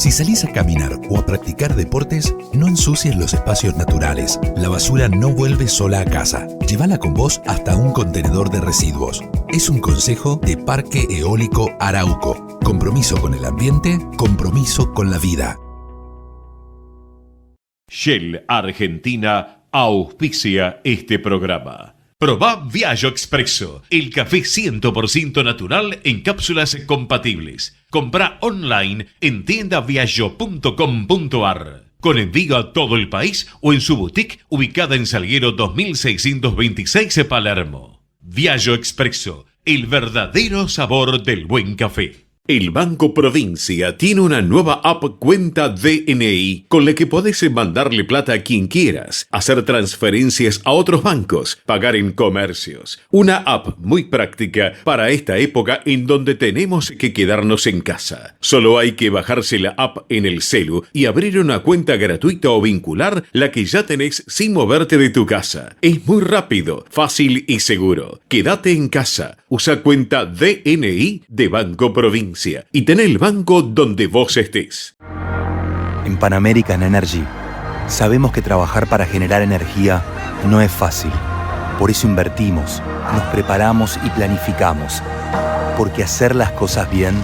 Si salís a caminar o a practicar deportes, no ensucies los espacios naturales. La basura no vuelve sola a casa. Llévala con vos hasta un contenedor de residuos. Es un consejo de Parque Eólico Arauco. Compromiso con el ambiente, compromiso con la vida. Shell Argentina auspicia este programa. Probá Viaggio Expresso, el café 100% natural en cápsulas compatibles. Comprá online en tiendaviaggio.com.ar. Con envío a todo el país o en su boutique ubicada en Salguero 2626 Palermo. Viaggio Expresso, el verdadero sabor del buen café. El Banco Provincia tiene una nueva app Cuenta DNI con la que podés mandarle plata a quien quieras, hacer transferencias a otros bancos, pagar en comercios. Una app muy práctica para esta época en donde tenemos que quedarnos en casa. Solo hay que bajarse la app en el celu y abrir una cuenta gratuita o vincular la que ya tenés sin moverte de tu casa. Es muy rápido, fácil y seguro. Quédate en casa. Usa Cuenta DNI de Banco Provincia. Y ten el banco donde vos estés. En Pan American Energy sabemos que trabajar para generar energía no es fácil. Por eso invertimos, nos preparamos y planificamos. Porque hacer las cosas bien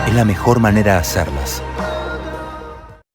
es la mejor manera de hacerlas.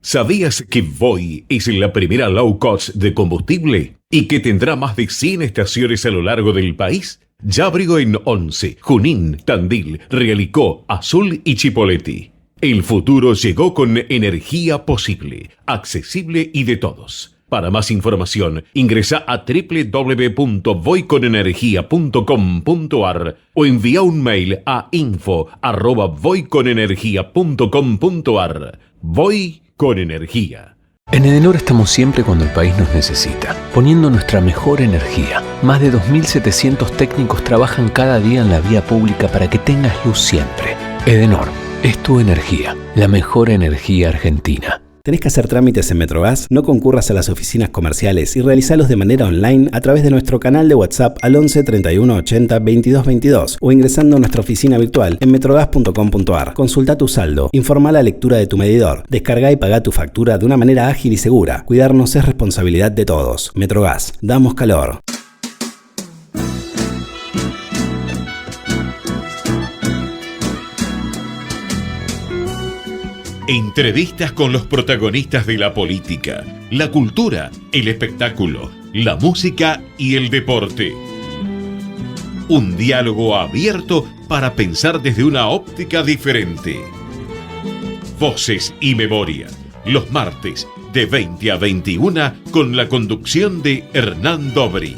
¿Sabías que Voi es la primera low cost de combustible y que tendrá más de 100 estaciones a lo largo del país? Ya abrió en Once, Junín, Tandil, Realicó, Azul y Chipoleti. El futuro llegó con energía posible, accesible y de todos. Para más información, ingresa a www.voiconenergia.com.ar o envía un mail a info@voiconenergia.com.ar. Voy con energía. En Edenor estamos siempre cuando el país nos necesita, poniendo nuestra mejor energía. Más de 2.700 técnicos trabajan cada día en la vía pública para que tengas luz siempre. Edenor, es tu energía, la mejor energía argentina. ¿Tenés que hacer trámites en Metrogas? No concurras a las oficinas comerciales y realizalos de manera online a través de nuestro canal de WhatsApp al 11 31 80 22 22 o ingresando a nuestra oficina virtual en metrogas.com.ar. Consulta tu saldo, informa la lectura de tu medidor, descarga y paga tu factura de una manera ágil y segura. Cuidarnos es responsabilidad de todos. Metrogas, damos calor. Entrevistas con los protagonistas de la política, la cultura, el espectáculo, la música y el deporte. Un diálogo abierto para pensar desde una óptica diferente. Voces y Memoria, los martes de 20 a 21 con la conducción de Hernán Dobri.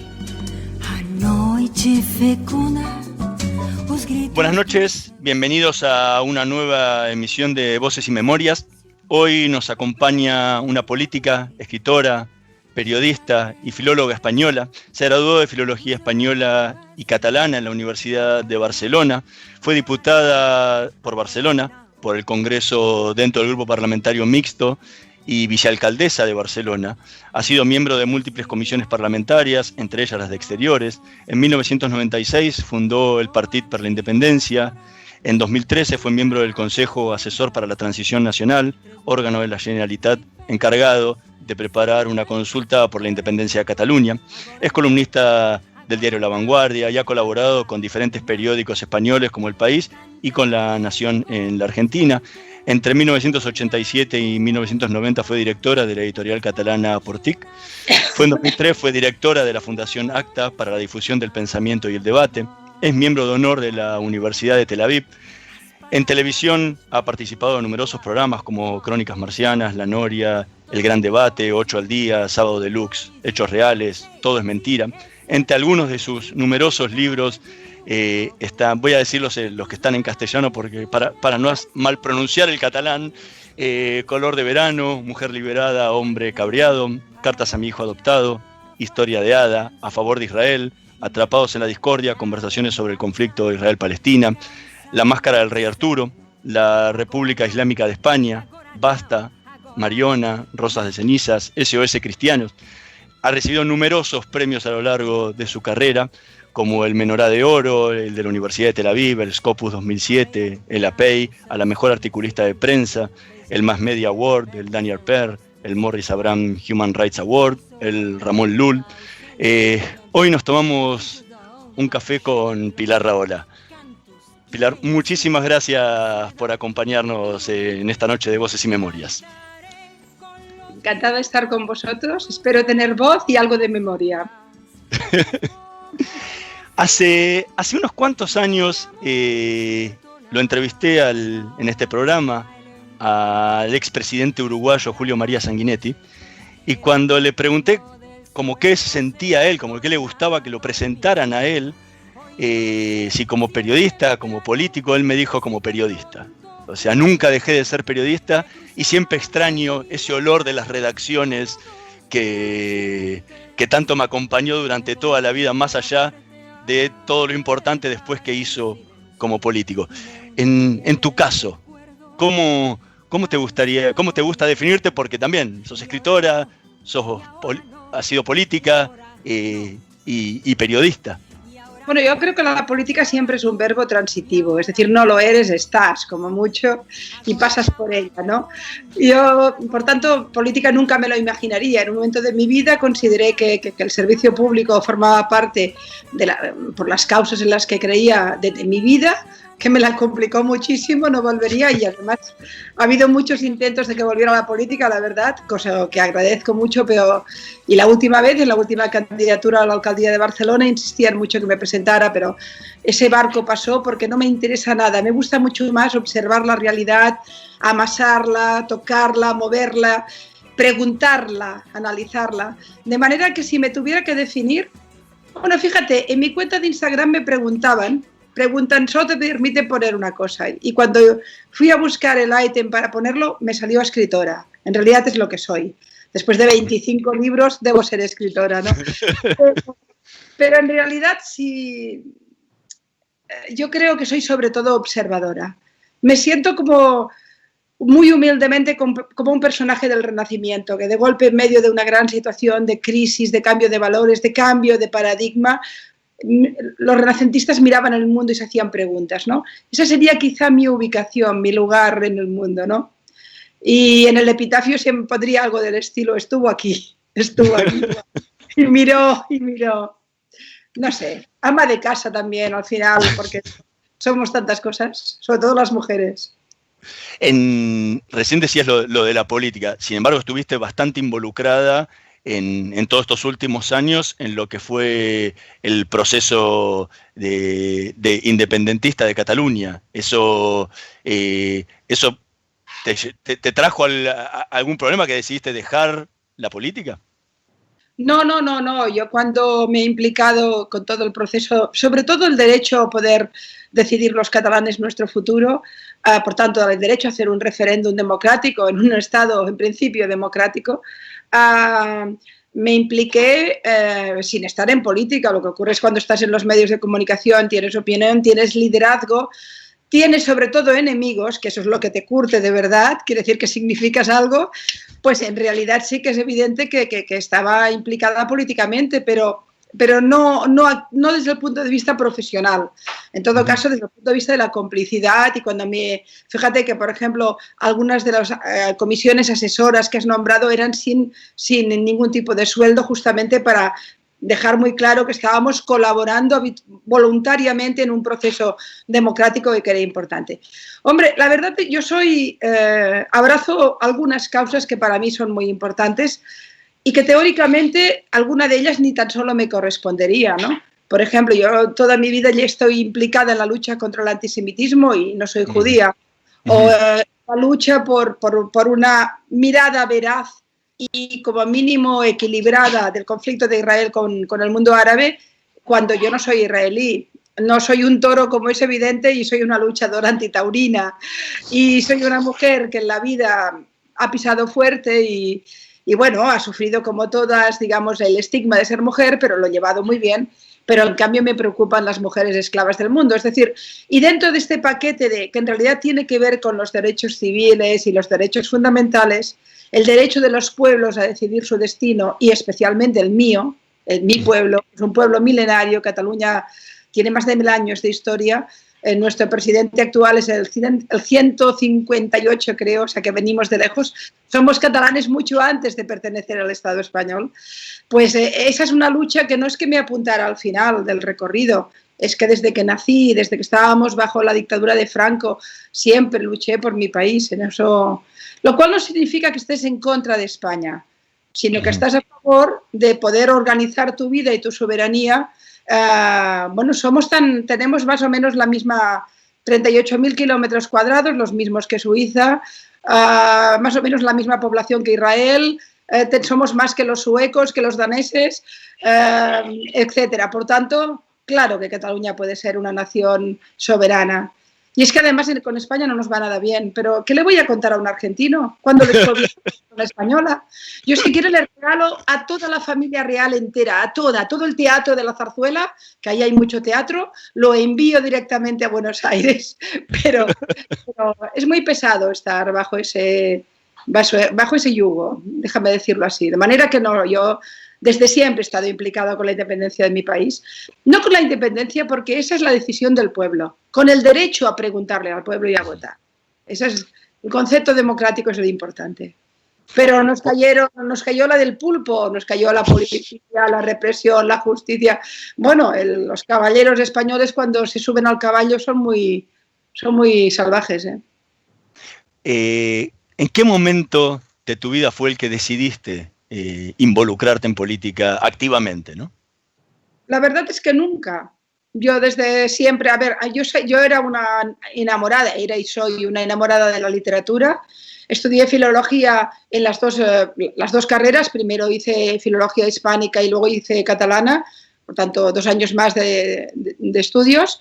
Buenas noches, bienvenidos a una nueva emisión de Voces y Memorias. Hoy nos acompaña una política, escritora, periodista y filóloga española. Se graduó de Filología Española y Catalana en la Universidad de Barcelona. Fue diputada por Barcelona, por el Congreso dentro del Grupo Parlamentario Mixto y vicealcaldesa de Barcelona. Ha sido miembro de múltiples comisiones parlamentarias, entre ellas las de Exteriores. En 1996 fundó el Partit per la Independencia. En 2013 fue miembro del Consejo Asesor para la Transición Nacional, órgano de la Generalitat encargado de preparar una consulta por la independencia de Cataluña. Es columnista del diario La Vanguardia y ha colaborado con diferentes periódicos españoles como El País y con La Nación en la Argentina. Entre 1987 y 1990 fue directora de la editorial catalana Portic. En 2003 fue directora de la Fundación ACTA para la difusión del pensamiento y el debate. Es miembro de honor de la Universidad de Tel Aviv. En televisión ha participado en numerosos programas como Crónicas Marcianas, La Noria, El Gran Debate, 8 al Día, Sábado Deluxe, Hechos Reales, Todo es Mentira. Entre algunos de sus numerosos libros voy a decir los que están en castellano porque para no mal pronunciar el catalán: Color de Verano, Mujer Liberada, Hombre Cabreado, Cartas a mi hijo adoptado, Historia de Hada, A favor de Israel, Atrapados en la discordia, Conversaciones sobre el conflicto Israel-Palestina, La máscara del rey Arturo, La República Islámica de España, Basta, Mariona, Rosas de cenizas, SOS Cristianos. Ha recibido numerosos premios a lo largo de su carrera, como el Menorá de Oro, el de la Universidad de Tel Aviv, el Scopus 2007, el APEI, a la mejor articulista de prensa, el Mass Media Award, el Daniel Pearl, el Morris Abraham Human Rights Award, el Ramón Llull. Hoy nos tomamos un café con Pilar Rahola. Pilar, muchísimas gracias por acompañarnos en esta noche de Voces y Memorias. Encantada de estar con vosotros. Espero tener voz y algo de memoria. Hace unos cuantos años lo entrevisté en este programa al expresidente uruguayo Julio María Sanguinetti, y cuando le pregunté como qué se sentía él, como qué le gustaba que lo presentaran a él, si como periodista, como político, él me dijo como periodista. O sea, nunca dejé de ser periodista y siempre extraño ese olor de las redacciones que tanto me acompañó durante toda la vida, más allá de todo lo importante después que hizo como político. En tu caso, ¿cómo te gusta definirte? Porque también sos escritora, has sido política y periodista. Bueno, yo creo que la política siempre es un verbo transitivo, es decir, no lo eres, estás, como mucho, y pasas por ella, ¿no? Yo, por tanto, política nunca me lo imaginaría. En un momento de mi vida consideré que el servicio público formaba parte, por las causas en las que creía, de mi vida, que me la complicó muchísimo, no volvería, y además ha habido muchos intentos de que volviera a la política, la verdad, cosa que agradezco mucho, y la última vez, en la última candidatura a la alcaldía de Barcelona, insistían mucho que me presentara, pero ese barco pasó porque no me interesa nada. Me gusta mucho más observar la realidad, amasarla, tocarla, moverla, preguntarla, analizarla, de manera que si me tuviera que definir, bueno, fíjate, en mi cuenta de Instagram me preguntan, solo te permite poner una cosa. Y cuando fui a buscar el ítem para ponerlo, me salió escritora. En realidad es lo que soy. Después de 25 libros, debo ser escritora, ¿no? Pero en realidad sí, yo creo que soy sobre todo observadora. Me siento como muy humildemente como un personaje del Renacimiento, que de golpe en medio de una gran situación de crisis, de cambio de valores, de cambio de paradigma, los renacentistas miraban el mundo y se hacían preguntas, ¿no? Esa sería quizá mi ubicación, mi lugar en el mundo, ¿no? Y en el epitafio siempre pondría algo del estilo, estuvo aquí, y miró, no sé, ama de casa también al final, porque somos tantas cosas, sobre todo las mujeres. Recién decías lo de la política, sin embargo estuviste bastante involucrada en todos estos últimos años en lo que fue el proceso de independentista de Cataluña. ¿Eso te trajo algún problema que decidiste dejar la política? No. Yo cuando me he implicado con todo el proceso, sobre todo el derecho a poder decidir los catalanes nuestro futuro, por tanto el derecho a hacer un referéndum democrático en un Estado en principio democrático, me impliqué sin estar en política. Lo que ocurre es cuando estás en los medios de comunicación, tienes opinión, tienes liderazgo, tienes sobre todo enemigos, que eso es lo que te curte de verdad, quiere decir que significas algo, pues en realidad sí que es evidente que estaba implicada políticamente, pero no desde el punto de vista profesional. En todo caso, desde el punto de vista de la complicidad, y cuando fíjate que, por ejemplo, algunas de las comisiones asesoras que has nombrado eran sin ningún tipo de sueldo, justamente para dejar muy claro que estábamos colaborando voluntariamente en un proceso democrático que era importante. Hombre, la verdad yo abrazo algunas causas que para mí son muy importantes y que teóricamente alguna de ellas ni tan solo me correspondería, ¿no? Por ejemplo, yo toda mi vida ya estoy implicada en la lucha contra el antisemitismo y no soy judía, o la lucha por una mirada veraz y como mínimo equilibrada del conflicto de Israel con el mundo árabe, cuando yo no soy israelí. No soy un toro, como es evidente, y soy una luchadora antitaurina. Y soy una mujer que en la vida ha pisado fuerte y bueno, ha sufrido como todas, digamos, el estigma de ser mujer, pero lo he llevado muy bien. Pero en cambio me preocupan las mujeres esclavas del mundo. Es decir, y dentro de este paquete que en realidad tiene que ver con los derechos civiles y los derechos fundamentales, el derecho de los pueblos a decidir su destino, y especialmente el mío, mi pueblo, es un pueblo milenario, Cataluña tiene más de 1000 años de historia, Nuestro presidente actual es el 158, creo, o sea que venimos de lejos. Somos catalanes mucho antes de pertenecer al Estado español. Pues esa es una lucha que no es que me apuntara al final del recorrido, es que desde que nací, desde que estábamos bajo la dictadura de Franco, siempre luché por mi país. En eso, lo cual no significa que estés en contra de España, sino que estás a favor de poder organizar tu vida y tu soberanía. Bueno, tenemos más o menos la misma 38.000 kilómetros cuadrados, los mismos que Suiza, más o menos la misma población que Israel, somos más que los suecos, que los daneses, etcétera. Por tanto, claro que Cataluña puede ser una nación soberana. Y es que además con España no nos va nada bien. Pero ¿qué le voy a contar a un argentino cuando le estoy viendo a una española? Yo si quiero le regalo a toda la familia real entera, a todo el teatro de la Zarzuela, que ahí hay mucho teatro, lo envío directamente a Buenos Aires. Pero es muy pesado estar bajo ese yugo, déjame decirlo así. De manera que no, yo desde siempre he estado implicada con la independencia de mi país. No con la independencia, porque esa es la decisión del pueblo, con el derecho a preguntarle al pueblo y a votar. Ese es el concepto democrático, es lo importante. Pero nos cayó la del pulpo, nos cayó la policía, la represión, la justicia. Bueno, los caballeros españoles cuando se suben al caballo son muy salvajes. ¿En qué momento de tu vida fue el que decidiste involucrarte en política activamente, ¿no? La verdad es que nunca. Yo desde siempre, yo era una enamorada, era y soy una enamorada de la literatura. Estudié filología en las dos carreras. Primero hice filología hispánica y luego hice catalana, por tanto 2 años más de estudios.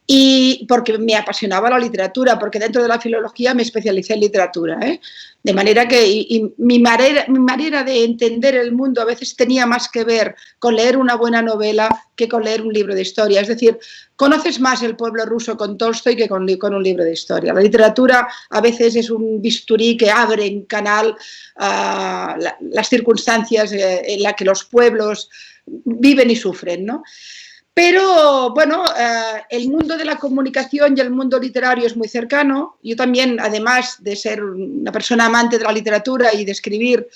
Y porque me apasionaba la literatura, porque dentro de la filología me especialicé en literatura, ¿eh? De manera que mi manera de entender el mundo a veces tenía más que ver con leer una buena novela que con leer un libro de historia. Es decir, conoces más el pueblo ruso con Tolstoy que con un libro de historia. La literatura a veces es un bisturí que abre en canal las circunstancias en las que los pueblos viven y sufren, ¿no? Pero, bueno, el mundo de la comunicación y el mundo literario es muy cercano. Yo también, además de ser una persona amante de la literatura y de escribir,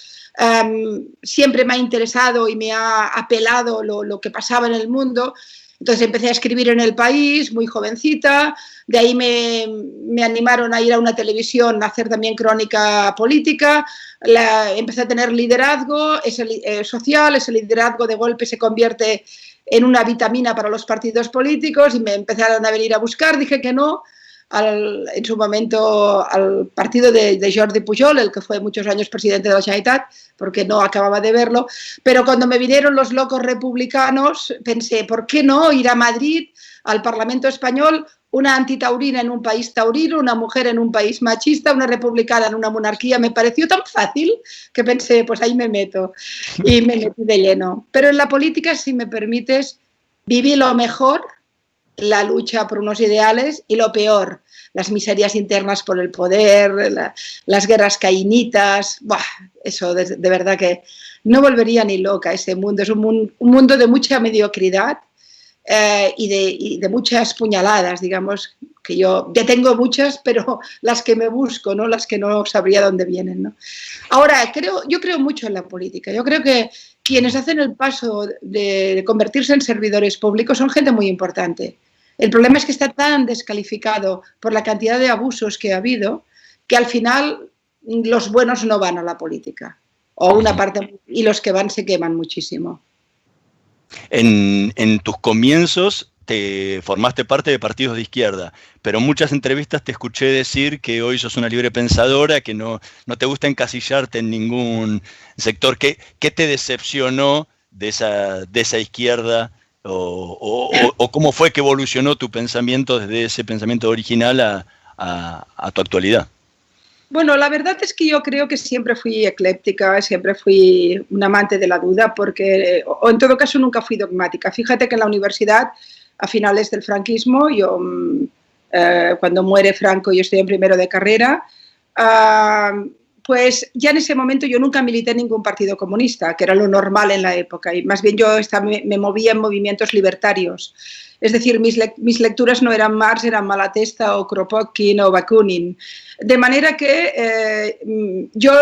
siempre me ha interesado y me ha apelado lo que pasaba en el mundo. Entonces empecé a escribir en El País, muy jovencita. De ahí me animaron a ir a una televisión a hacer también crónica política. Empecé a tener liderazgo social. Ese liderazgo de golpe se convierte en una vitamina para los partidos políticos y me empezaron a venir a buscar. Dije que no en su momento al partido de Jordi Pujol, el que fue muchos años presidente de la Generalitat, porque no acababa de verlo. Pero cuando me vinieron los locos republicanos, pensé, ¿por qué no ir a Madrid, al Parlamento español, una antitaurina en un país taurino, una mujer en un país machista, una republicana en una monarquía? Me pareció tan fácil que pensé, pues ahí me meto, y me metí de lleno. Pero en la política, si me permites, viví lo mejor, la lucha por unos ideales, y lo peor, las miserias internas por el poder, las guerras caínitas. Buah, eso de verdad que no volvería ni loca. Ese mundo es un mundo de mucha mediocridad y de muchas puñaladas, digamos, que yo ya tengo muchas, pero las que me busco, ¿no? Las que no sabría dónde vienen, ¿no? Ahora, yo creo mucho en la política. Yo creo que quienes hacen el paso de convertirse en servidores públicos son gente muy importante. El problema es que está tan descalificado por la cantidad de abusos que ha habido que al final los buenos no van a la política, o una parte, y los que van se queman muchísimo. En tus comienzos te formaste parte de partidos de izquierda, pero en muchas entrevistas te escuché decir que hoy sos una libre pensadora, que no te gusta encasillarte en ningún sector. ¿Qué te decepcionó de esa izquierda? ¿O cómo fue que evolucionó tu pensamiento desde ese pensamiento original a tu actualidad? Bueno, la verdad es que yo creo que siempre fui ecléptica, siempre fui un amante de la duda, o en todo caso nunca fui dogmática. Fíjate que en la universidad, a finales del franquismo, cuando muere Franco, yo estoy en primero de carrera, pues ya en ese momento yo nunca milité en ningún partido comunista, que era lo normal en la época, y más bien yo me movía en movimientos libertarios. Es decir, mis lecturas no eran Marx, eran Malatesta o Kropotkin o Bakunin. De manera que yo,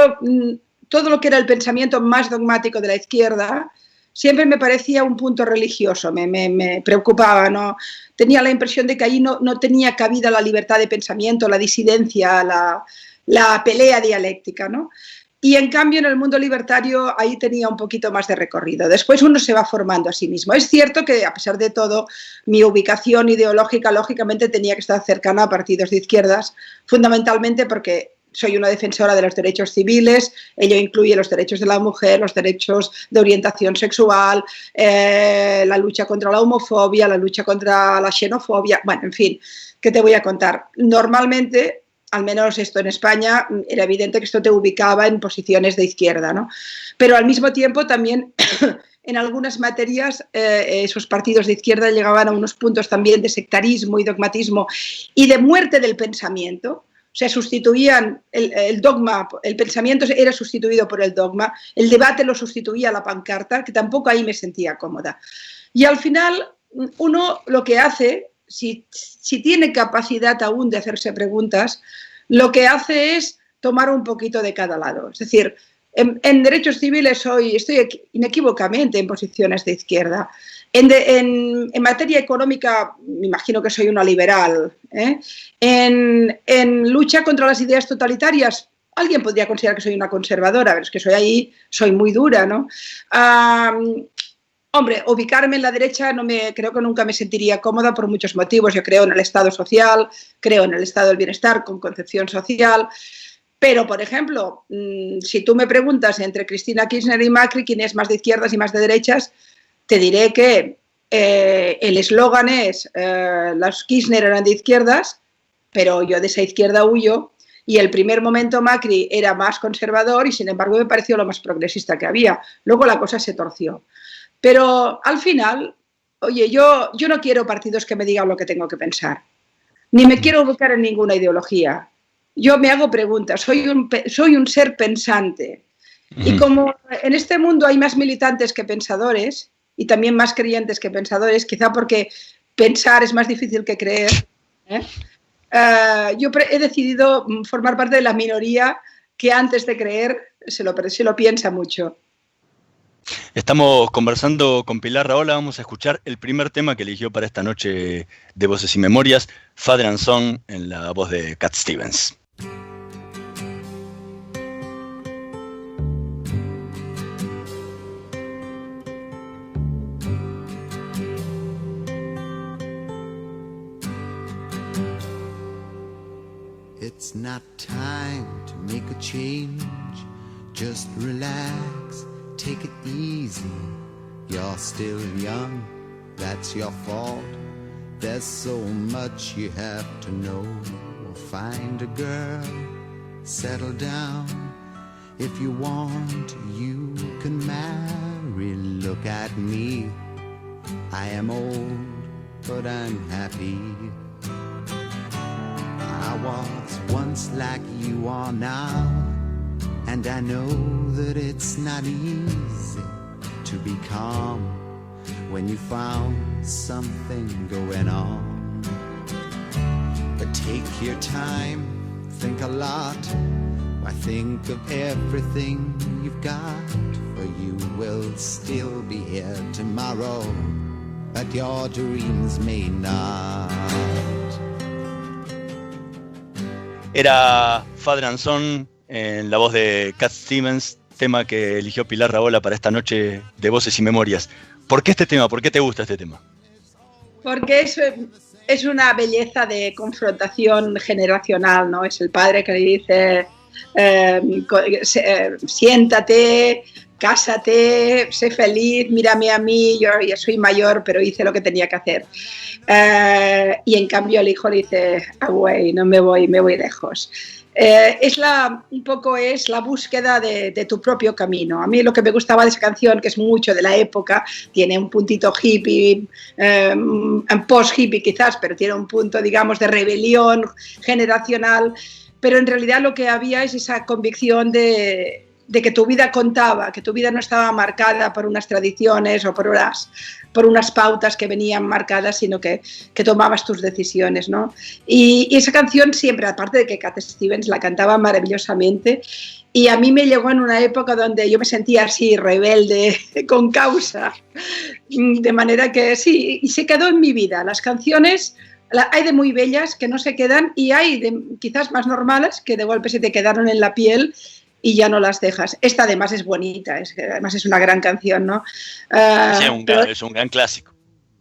todo lo que era el pensamiento más dogmático de la izquierda, siempre me parecía un punto religioso, me preocupaba, ¿no? Tenía la impresión de que ahí no tenía cabida la libertad de pensamiento, la disidencia, la pelea dialéctica, ¿no? Y en cambio en el mundo libertario ahí tenía un poquito más de recorrido. Después uno se va formando a sí mismo. Es cierto que a pesar de todo mi ubicación ideológica lógicamente tenía que estar cercana a partidos de izquierdas, fundamentalmente porque soy una defensora de los derechos civiles, ello incluye los derechos de la mujer, los derechos de orientación sexual, la lucha contra la homofobia, la lucha contra la xenofobia, bueno, en fin, ¿qué te voy a contar? Normalmente, al menos esto en España, era evidente que esto te ubicaba en posiciones de izquierda, ¿no? Pero al mismo tiempo también en algunas materias esos partidos de izquierda llegaban a unos puntos también de sectarismo y dogmatismo y de muerte del pensamiento. O sea, sustituían el dogma, el pensamiento era sustituido por el dogma, el debate lo sustituía la pancarta, que tampoco ahí me sentía cómoda. Y al final uno lo que hace, si tiene capacidad aún de hacerse preguntas, lo que hace es tomar un poquito de cada lado. Es decir, en derechos civiles estoy inequívocamente en posiciones de izquierda. En materia económica, me imagino que soy una liberal. En lucha contra las ideas totalitarias, alguien podría considerar que soy una conservadora, pero es que soy muy dura, ¿no? Hombre, ubicarme en la derecha creo que nunca me sentiría cómoda por muchos motivos. Yo creo en el Estado social, creo en el Estado del bienestar con concepción social. Pero, por ejemplo, si tú me preguntas entre Cristina Kirchner y Macri quién es más de izquierdas y más de derechas, te diré que el eslogan es los Kirchner eran de izquierdas, pero yo de esa izquierda huyo, y el primer momento Macri era más conservador y sin embargo me pareció lo más progresista que había. Luego la cosa se torció. Pero al final, oye, yo no quiero partidos que me digan lo que tengo que pensar, ni me quiero ubicar en ninguna ideología. Yo me hago preguntas, soy un ser pensante. Y como en este mundo hay más militantes que pensadores, y también más creyentes que pensadores, quizá porque pensar es más difícil que creer, yo he decidido formar parte de la minoría que antes de creer se lo piensa mucho. Estamos conversando con Pilar Rahola, vamos a escuchar el primer tema que eligió para esta noche de Voces y Memorias, Father and Son, en la voz de Cat Stevens. It's not time to make a change, just relax, take it easy. You're still young, that's your fault. There's so much you have to know. Find a girl, settle down. If you want, you can marry. Look at me, I am old, but I'm happy. I was once like you are now, and I know that it's not easy to be calm when you found something going on. But take your time, think a lot. Why, think of everything you've got, for you will still be here tomorrow, but your dreams may not. Era Father and Son en la voz de Cat Stevens, tema que eligió Pilar Rahola para esta noche de Voces y Memorias. ¿Por qué este tema? ¿Por qué te gusta este tema? Porque es una belleza de confrontación generacional, ¿no? Es el padre que le dice, siéntate, cásate, sé feliz, mírame a mí, yo ya soy mayor, pero hice lo que tenía que hacer. Y en cambio el hijo le dice, away, no me voy lejos. Un poco es la búsqueda de tu propio camino. A mí lo que me gustaba de esa canción, que es mucho de la época, tiene un puntito hippie, post-hippie quizás, pero tiene un punto, digamos, de rebelión generacional. pero en realidad lo que había es esa convicción de que tu vida contaba, que tu vida no estaba marcada por unas tradiciones o por unas pautas que venían marcadas, sino que tomabas tus decisiones, ¿no? Y esa canción siempre, aparte de que Cat Stevens la cantaba maravillosamente, y a mí me llegó en una época donde yo me sentía así, rebelde, con causa, de manera que sí, y se quedó en mi vida. Las canciones, hay de muy bellas que no se quedan, y hay de quizás más normales que de golpe se te quedaron en la piel y ya no las dejas. Esta además es bonita, además es una gran canción, ¿no? Es un gran clásico.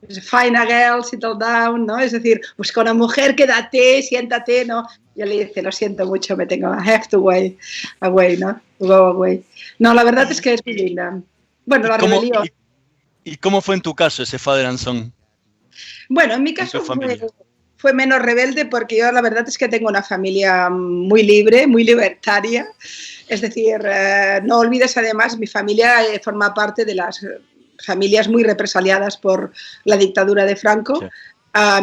Find a girl, settle down, ¿no? Es decir, busca una mujer, quédate, siéntate, ¿no? Yo le dije, lo siento mucho, me tengo, I have to go away, ¿no? To go away. No, la verdad es que es muy linda. Bueno, la rebelión. ¿Y cómo fue en tu caso ese Father and Son? Bueno, en mi caso fue menos rebelde porque yo la verdad es que tengo una familia muy libre, muy libertaria. Es decir, no olvides además, mi familia forma parte de las familias muy represaliadas por la dictadura de Franco. Sí.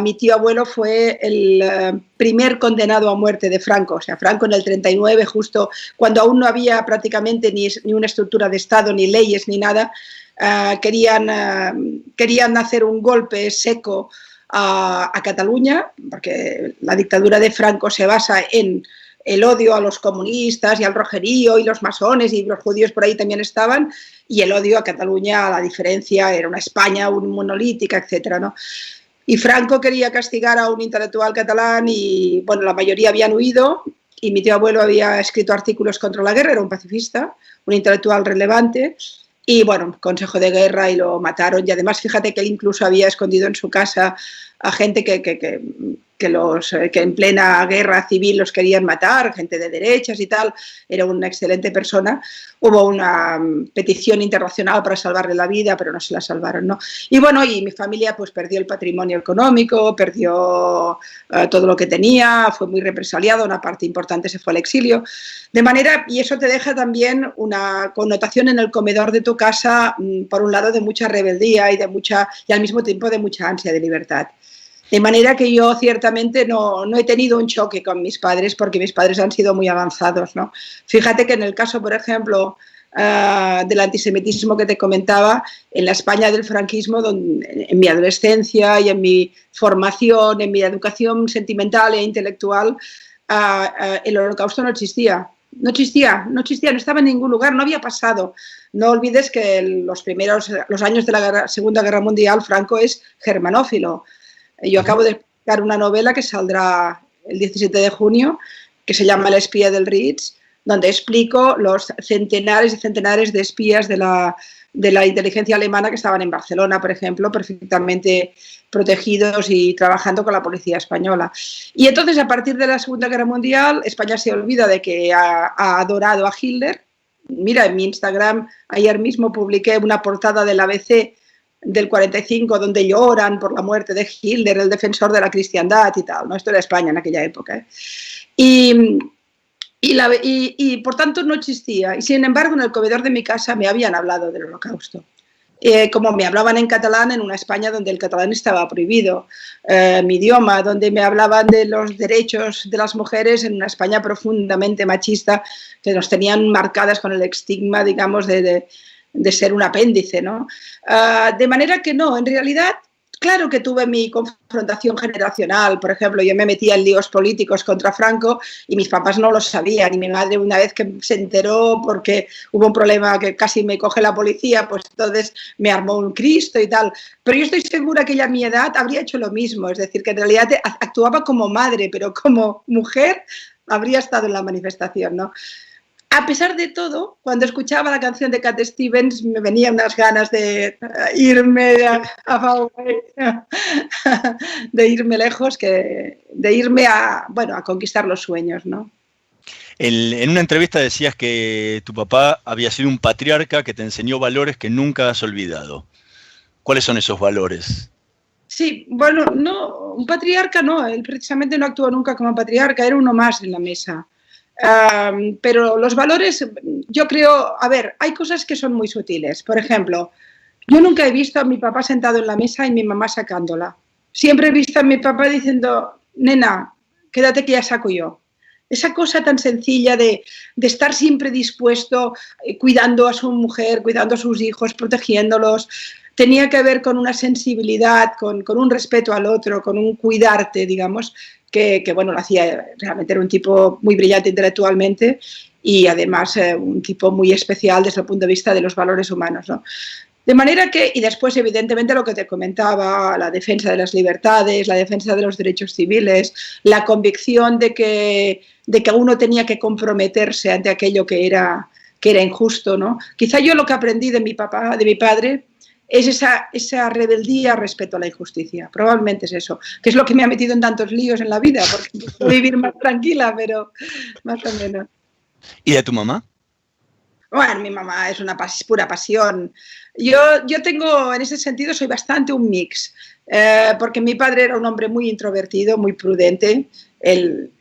Mi tío abuelo fue el primer condenado a muerte de Franco. O sea, Franco en el 39, justo cuando aún no había prácticamente ni una estructura de Estado, ni leyes, ni nada, querían hacer un golpe seco a Cataluña, porque la dictadura de Franco se basa en el odio a los comunistas y al rojerío y los masones, y los judíos por ahí también estaban, y el odio a Cataluña, a la diferencia, era una España monolítica, etcétera, ¿no? Y Franco quería castigar a un intelectual catalán y, bueno, la mayoría habían huido, y mi tío abuelo había escrito artículos contra la guerra, era un pacifista, un intelectual relevante, y, bueno, consejo de guerra y lo mataron. Y además, fíjate que él incluso había escondido en su casa a gente que en plena guerra civil los querían matar, gente de derechas y tal. Era una excelente persona. Hubo una petición internacional para salvarle la vida, pero no se la salvaron, ¿no? Y bueno, y mi familia pues perdió el patrimonio económico, perdió todo lo que tenía, fue muy represaliado, una parte importante se fue al exilio. De manera, y eso te deja también una connotación en el comedor de tu casa, por un lado, de mucha rebeldía y al mismo tiempo de mucha ansia de libertad. De manera que yo ciertamente no he tenido un choque con mis padres, porque mis padres han sido muy avanzados, ¿no? Fíjate que en el caso, por ejemplo, del antisemitismo que te comentaba, en la España del franquismo, donde, en mi adolescencia y en mi formación, en mi educación sentimental e intelectual, el Holocausto no existía. No estaba en ningún lugar, no había pasado. No olvides que los años de la Segunda Guerra Mundial, Franco es germanófilo. Yo acabo de publicar una novela que saldrá el 17 de junio, que se llama La espía del Ritz, donde explico los centenares y centenares de espías de la inteligencia alemana que estaban en Barcelona, por ejemplo, perfectamente protegidos y trabajando con la policía española. Y entonces, a partir de la Segunda Guerra Mundial, España se olvida de que ha adorado a Hitler. Mira, en mi Instagram ayer mismo publiqué una portada del ABC del 45, donde lloran por la muerte de Hitler, el defensor de la cristiandad y tal, ¿no? Esto era España en aquella época, ¿eh? Y por tanto no existía. Y sin embargo, en el comedor de mi casa me habían hablado del Holocausto. Como me hablaban en catalán en una España donde el catalán estaba prohibido, mi idioma, donde me hablaban de los derechos de las mujeres en una España profundamente machista, que nos tenían marcadas con el estigma, digamos, de ser un apéndice, ¿no? De manera que no, en realidad, claro que tuve mi confrontación generacional. Por ejemplo, yo me metía en líos políticos contra Franco y mis papás no lo sabían, y mi madre, una vez que se enteró porque hubo un problema que casi me coge la policía, pues entonces me armó un Cristo y tal. Pero yo estoy segura que ella a mi edad habría hecho lo mismo, es decir, que en realidad actuaba como madre, pero como mujer habría estado en la manifestación, ¿no? A pesar de todo, cuando escuchaba la canción de Cat Stevens, me venían unas ganas de irme de irme lejos, de irme a conquistar los sueños, ¿no? En una entrevista decías que tu papá había sido un patriarca que te enseñó valores que nunca has olvidado. ¿Cuáles son esos valores? Sí, bueno, no, un patriarca no, él precisamente no actuó nunca como patriarca, era uno más en la mesa. Pero los valores, yo creo, a ver, hay cosas que son muy sutiles. Por ejemplo, yo nunca he visto a mi papá sentado en la mesa y mi mamá sacándola. Siempre he visto a mi papá diciendo, nena, quédate que ya saco yo. esa cosa tan sencilla de estar siempre dispuesto, cuidando a su mujer, cuidando a sus hijos, protegiéndolos. Tenía que ver con una sensibilidad, con un respeto al otro, con un cuidarte, digamos, que bueno, lo hacía, realmente era un tipo muy brillante intelectualmente y además un tipo muy especial desde el punto de vista de los valores humanos, ¿no? De manera que, y después evidentemente lo que te comentaba, la defensa de las libertades, la defensa de los derechos civiles, la convicción de que uno tenía que comprometerse ante aquello que era injusto, ¿no? Quizá yo lo que aprendí de mi papá, de mi padre, es esa rebeldía respecto a la injusticia. Probablemente es eso, que es lo que me ha metido en tantos líos en la vida, porque quiero vivir más tranquila, pero más o menos. ¿Y de tu mamá? Bueno, mi mamá es una pura pasión. Yo tengo, en ese sentido, soy bastante un mix, porque mi padre era un hombre muy introvertido, muy prudente. Él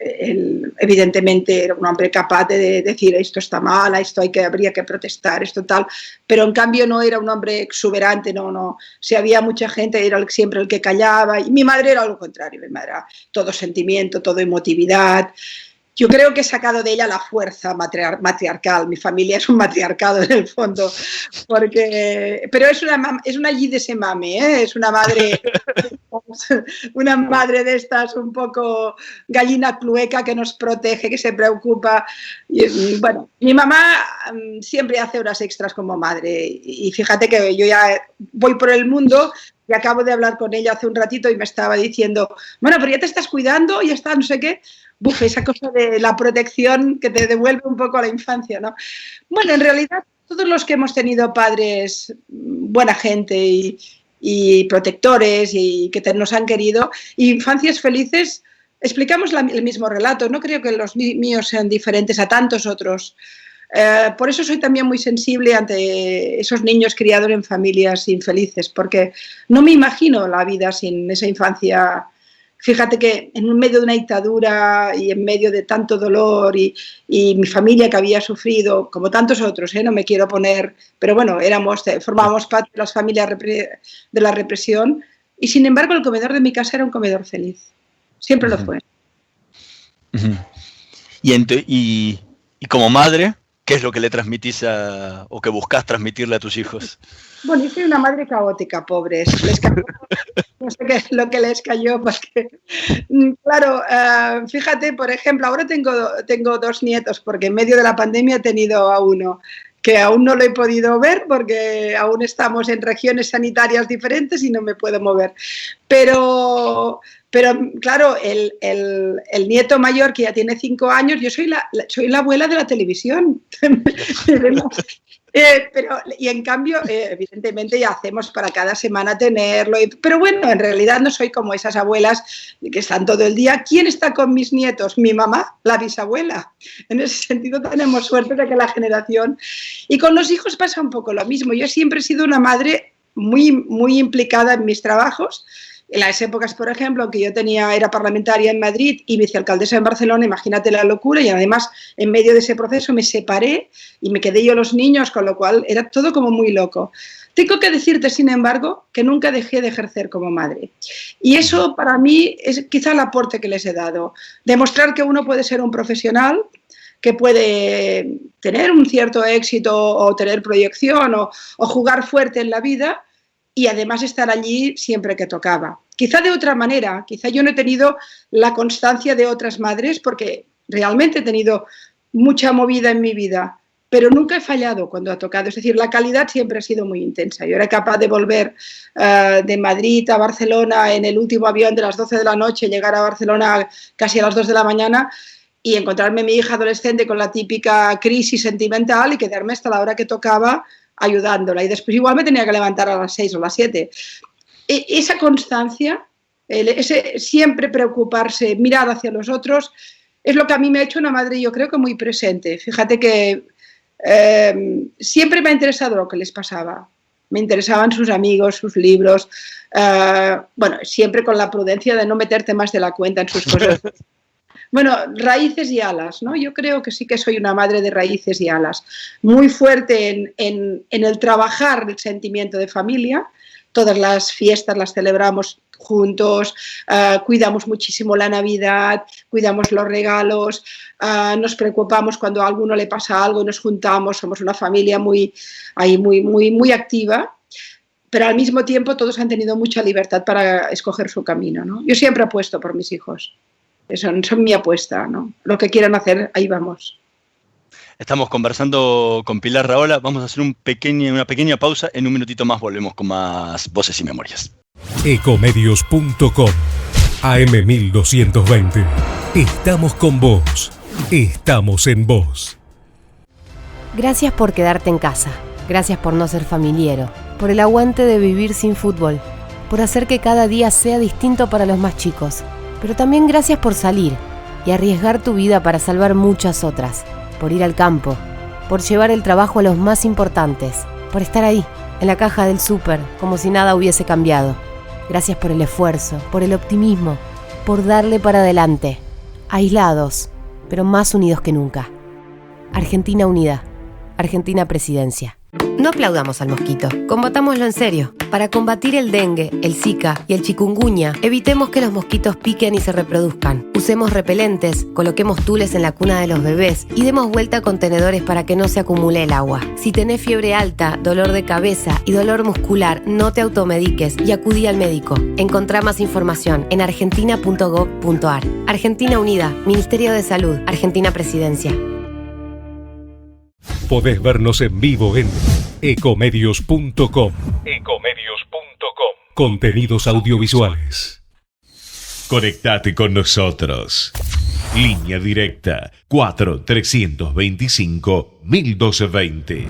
evidentemente era un hombre capaz de decir esto está mal, esto habría que protestar, esto tal, pero en cambio no era un hombre exuberante, no. Si había mucha gente era siempre el que callaba, y mi madre era lo contrario, mi madre era todo sentimiento, todo emotividad. Yo creo que he sacado de ella la fuerza matriarcal. Mi familia es un matriarcado en el fondo, pero es una yidese mame, ¿eh? Es una madre de estas un poco gallina clueca que nos protege, que se preocupa. Y, bueno, mi mamá siempre hace horas extras como madre y fíjate que yo ya voy por el mundo. Y acabo de hablar con ella hace un ratito y me estaba diciendo, bueno, pero ya te estás cuidando, ya está, no sé qué. Buf, esa cosa de la protección que te devuelve un poco a la infancia, ¿no? Bueno, en realidad todos los que hemos tenido padres buena gente y protectores y que nos han querido, infancias felices, explicamos el mismo relato. No creo que los míos sean diferentes a tantos otros. Por eso soy también muy sensible ante esos niños criados en familias infelices, porque no me imagino la vida sin esa infancia. Fíjate que en medio de una dictadura y en medio de tanto dolor y mi familia que había sufrido, como tantos otros, no me quiero poner, pero bueno, formábamos parte de las familias de la represión y sin embargo el comedor de mi casa era un comedor feliz. Siempre lo fue. Y como madre, ¿qué es lo que le transmitís o que buscas transmitirle a tus hijos? Bueno, yo soy una madre caótica, pobres. No sé qué es lo que les cayó, porque, claro, fíjate, por ejemplo, ahora tengo 2 nietos, porque en medio de la pandemia he tenido a uno, que aún no lo he podido ver, porque aún estamos en regiones sanitarias diferentes y no me puedo mover. Pero claro, el nieto mayor, que ya tiene 5 años, yo soy la abuela de la televisión. Y en cambio, evidentemente ya hacemos para cada semana tenerlo, pero bueno, en realidad no soy como esas abuelas que están todo el día. ¿Quién está con mis nietos? Mi mamá, la bisabuela. En ese sentido tenemos suerte de que la generación... Y con los hijos pasa un poco lo mismo. Yo siempre he sido una madre muy, muy implicada en mis trabajos. En las épocas, por ejemplo, que yo era parlamentaria en Madrid y vicealcaldesa en Barcelona, imagínate la locura, y además en medio de ese proceso me separé y me quedé yo los niños, con lo cual era todo como muy loco. Tengo que decirte, sin embargo, que nunca dejé de ejercer como madre. Y eso para mí es quizá el aporte que les he dado. Demostrar que uno puede ser un profesional, que puede tener un cierto éxito o tener proyección o jugar fuerte en la vida, y además estar allí siempre que tocaba. Quizá de otra manera, quizá yo no he tenido la constancia de otras madres porque realmente he tenido mucha movida en mi vida, pero nunca he fallado cuando ha tocado. Es decir, la calidad siempre ha sido muy intensa. Yo era capaz de volver de Madrid a Barcelona en el último avión de las 12 de la noche, llegar a Barcelona casi a las 2 de la mañana y encontrarme a mi hija adolescente con la típica crisis sentimental y quedarme hasta la hora que tocaba ayudándola, y después igual me tenía que levantar a las 6 o las 7. Esa constancia, ese siempre preocuparse, mirar hacia los otros, es lo que a mí me ha hecho una madre, yo creo que muy presente. Fíjate que siempre me ha interesado lo que les pasaba. Me interesaban sus amigos, sus libros, bueno, siempre con la prudencia de no meterte más de la cuenta en sus cosas. Bueno, raíces y alas, ¿no? Yo creo que sí que soy una madre de raíces y alas, muy fuerte en el trabajar el sentimiento de familia todas las fiestas las celebramos juntos, cuidamos muchísimo la Navidad, cuidamos los regalos, nos preocupamos cuando a alguno le pasa algo, nos juntamos, somos una familia muy activa, pero al mismo tiempo todos han tenido mucha libertad para escoger su camino, ¿no? Yo siempre apuesto por mis hijos, son mi apuesta, ¿no? Lo que quieran hacer, ahí vamos. Estamos conversando con Pilar Rahola, vamos a hacer una pequeña pausa, en un minutito más volvemos con más Voces y Memorias. Ecomedios.com AM1220. Estamos con vos. Estamos en vos. Gracias por quedarte en casa. Gracias por no ser familiero. Por el aguante de vivir sin fútbol. Por hacer que cada día sea distinto para los más chicos. Pero también gracias por salir y arriesgar tu vida para salvar muchas otras. Por ir al campo. Por llevar el trabajo a los más importantes. Por estar ahí, en la caja del súper, como si nada hubiese cambiado. Gracias por el esfuerzo, por el optimismo, por darle para adelante. Aislados, pero más unidos que nunca. Argentina unida. Argentina Presidencia. No aplaudamos al mosquito, combatámoslo en serio. Para combatir el dengue, el zika y el chikungunya, evitemos que los mosquitos piquen y se reproduzcan. Usemos repelentes, coloquemos tules en la cuna de los bebés y demos vuelta a contenedores para que no se acumule el agua. Si tenés fiebre alta, dolor de cabeza y dolor muscular, no te automediques y acudí al médico. Encontrá más información en argentina.gov.ar. Argentina Unida, Ministerio de Salud, Argentina Presidencia. Podés vernos en vivo en ecomedios.com. Contenidos audiovisuales. Conectate con nosotros. Línea directa 4-325-1220.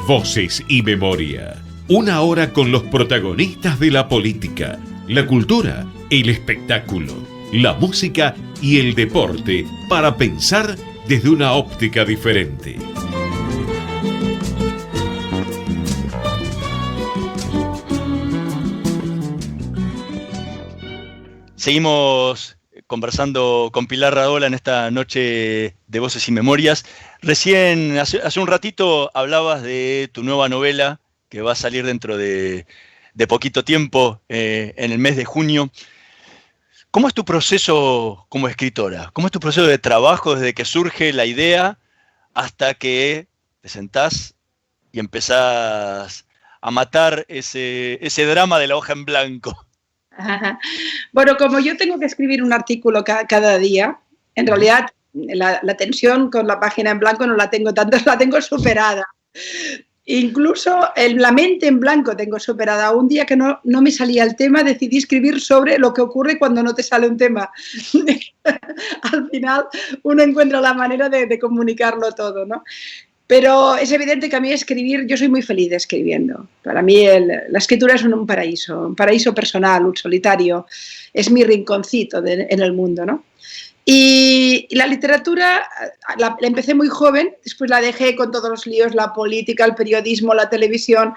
Voces y Memoria. Una hora con los protagonistas de la política, la cultura, el espectáculo, la música y el deporte para pensar desde una óptica diferente. Seguimos conversando con Pilar Rahola en esta noche de Voces y Memorias. Recién, hace un ratito, hablabas de tu nueva novela que va a salir dentro de poquito tiempo, en el mes de junio. ¿Cómo es tu proceso como escritora? ¿Cómo es tu proceso de trabajo desde que surge la idea hasta que te sentás y empezás a matar ese drama de la hoja en blanco? Bueno, como yo tengo que escribir un artículo cada día, en realidad la tensión con la página en blanco no la tengo tanto, la tengo superada. Incluso la mente en blanco tengo superada. Un día que no me salía el tema, decidí escribir sobre lo que ocurre cuando no te sale un tema. Al final uno encuentra la manera de comunicarlo todo, ¿no? Pero es evidente que a mí escribir, yo soy muy feliz escribiendo. Para mí la escritura es un paraíso personal, un solitario. Es mi rinconcito en el mundo, ¿no? Y la literatura la empecé muy joven, después la dejé con todos los líos, la política, el periodismo, la televisión,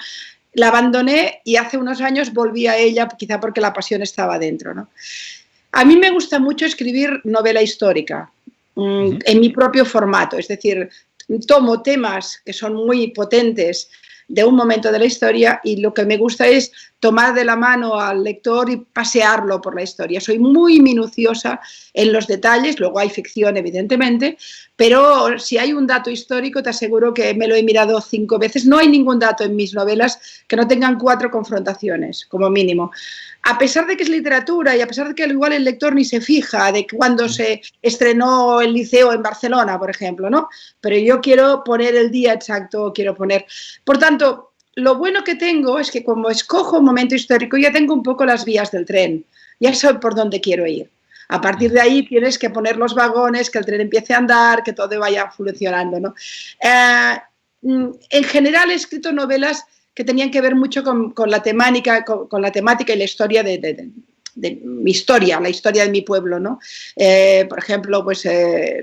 la abandoné y hace unos años volví a ella, quizá porque la pasión estaba dentro, ¿no? A mí me gusta mucho escribir novela histórica, en mi propio formato, es decir, tomo temas que son muy potentes de un momento de la historia y lo que me gusta es tomar de la mano al lector y pasearlo por la historia. Soy muy minuciosa en los detalles, luego hay ficción evidentemente, pero si hay un dato histórico te aseguro que me lo he mirado 5 veces. No hay ningún dato en mis novelas que no tengan 4 confrontaciones, como mínimo. A pesar de que es literatura y a pesar de que al igual el lector ni se fija de cuándo se estrenó el Liceo en Barcelona, por ejemplo, ¿no? Pero yo quiero poner el día exacto, quiero poner... Por tanto, lo bueno que tengo es que como escojo un momento histórico ya tengo un poco las vías del tren, ya sé por dónde quiero ir. A partir de ahí tienes que poner los vagones, que el tren empiece a andar, que todo vaya funcionando, ¿no? En general he escrito novelas que tenían que ver mucho con la temática y la historia de mi historia, la historia de mi pueblo, ¿no? Por ejemplo, pues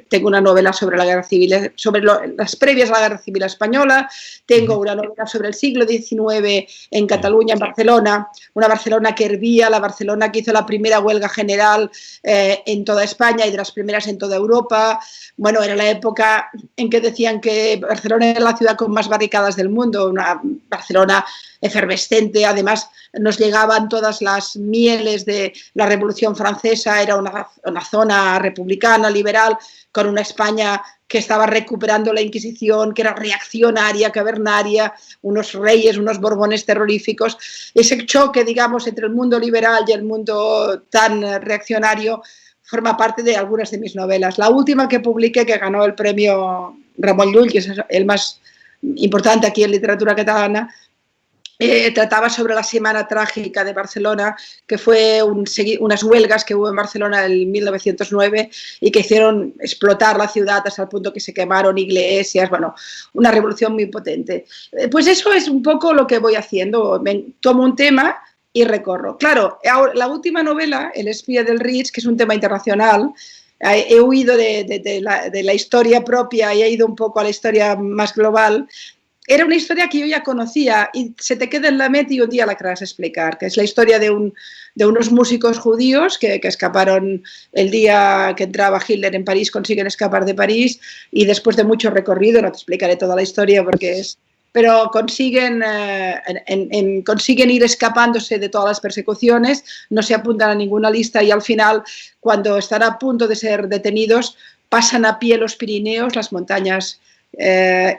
tengo una novela sobre la guerra civil, sobre las previas a la guerra civil española, tengo una novela sobre el siglo XIX en Cataluña, en Barcelona, una Barcelona que hervía, la Barcelona que hizo la primera huelga general en toda España y de las primeras en toda Europa. Bueno, era la época en que decían que Barcelona era la ciudad con más barricadas del mundo, una Barcelona efervescente, además nos llegaban todas las mieles de la Revolución Francesa, era una zona republicana, liberal, con una España que estaba recuperando la Inquisición, que era reaccionaria, cavernaria, unos reyes, unos borbones terroríficos. Ese choque, digamos, entre el mundo liberal y el mundo tan reaccionario forma parte de algunas de mis novelas. La última que publiqué, que ganó el premio Ramon Llull, que es el más importante aquí en literatura catalana, trataba sobre la Semana Trágica de Barcelona, que fue unas huelgas que hubo en Barcelona en 1909 y que hicieron explotar la ciudad hasta el punto que se quemaron iglesias, bueno, una revolución muy potente. Pues eso es un poco lo que voy haciendo, tomo un tema y recorro. Claro, la última novela, El espía del Ritz, que es un tema internacional, he huido de la historia propia y he ido un poco a la historia más global. Era una historia que yo ya conocía y se te queda en la mente y un día la querrás explicar, que es la historia de unos músicos judíos que escaparon el día que entraba Hitler en París, consiguen escapar de París y después de mucho recorrido, no te explicaré toda la historia porque es... pero consiguen ir escapándose de todas las persecuciones, no se apuntan a ninguna lista y al final, cuando están a punto de ser detenidos, pasan a pie los Pirineos, las montañas,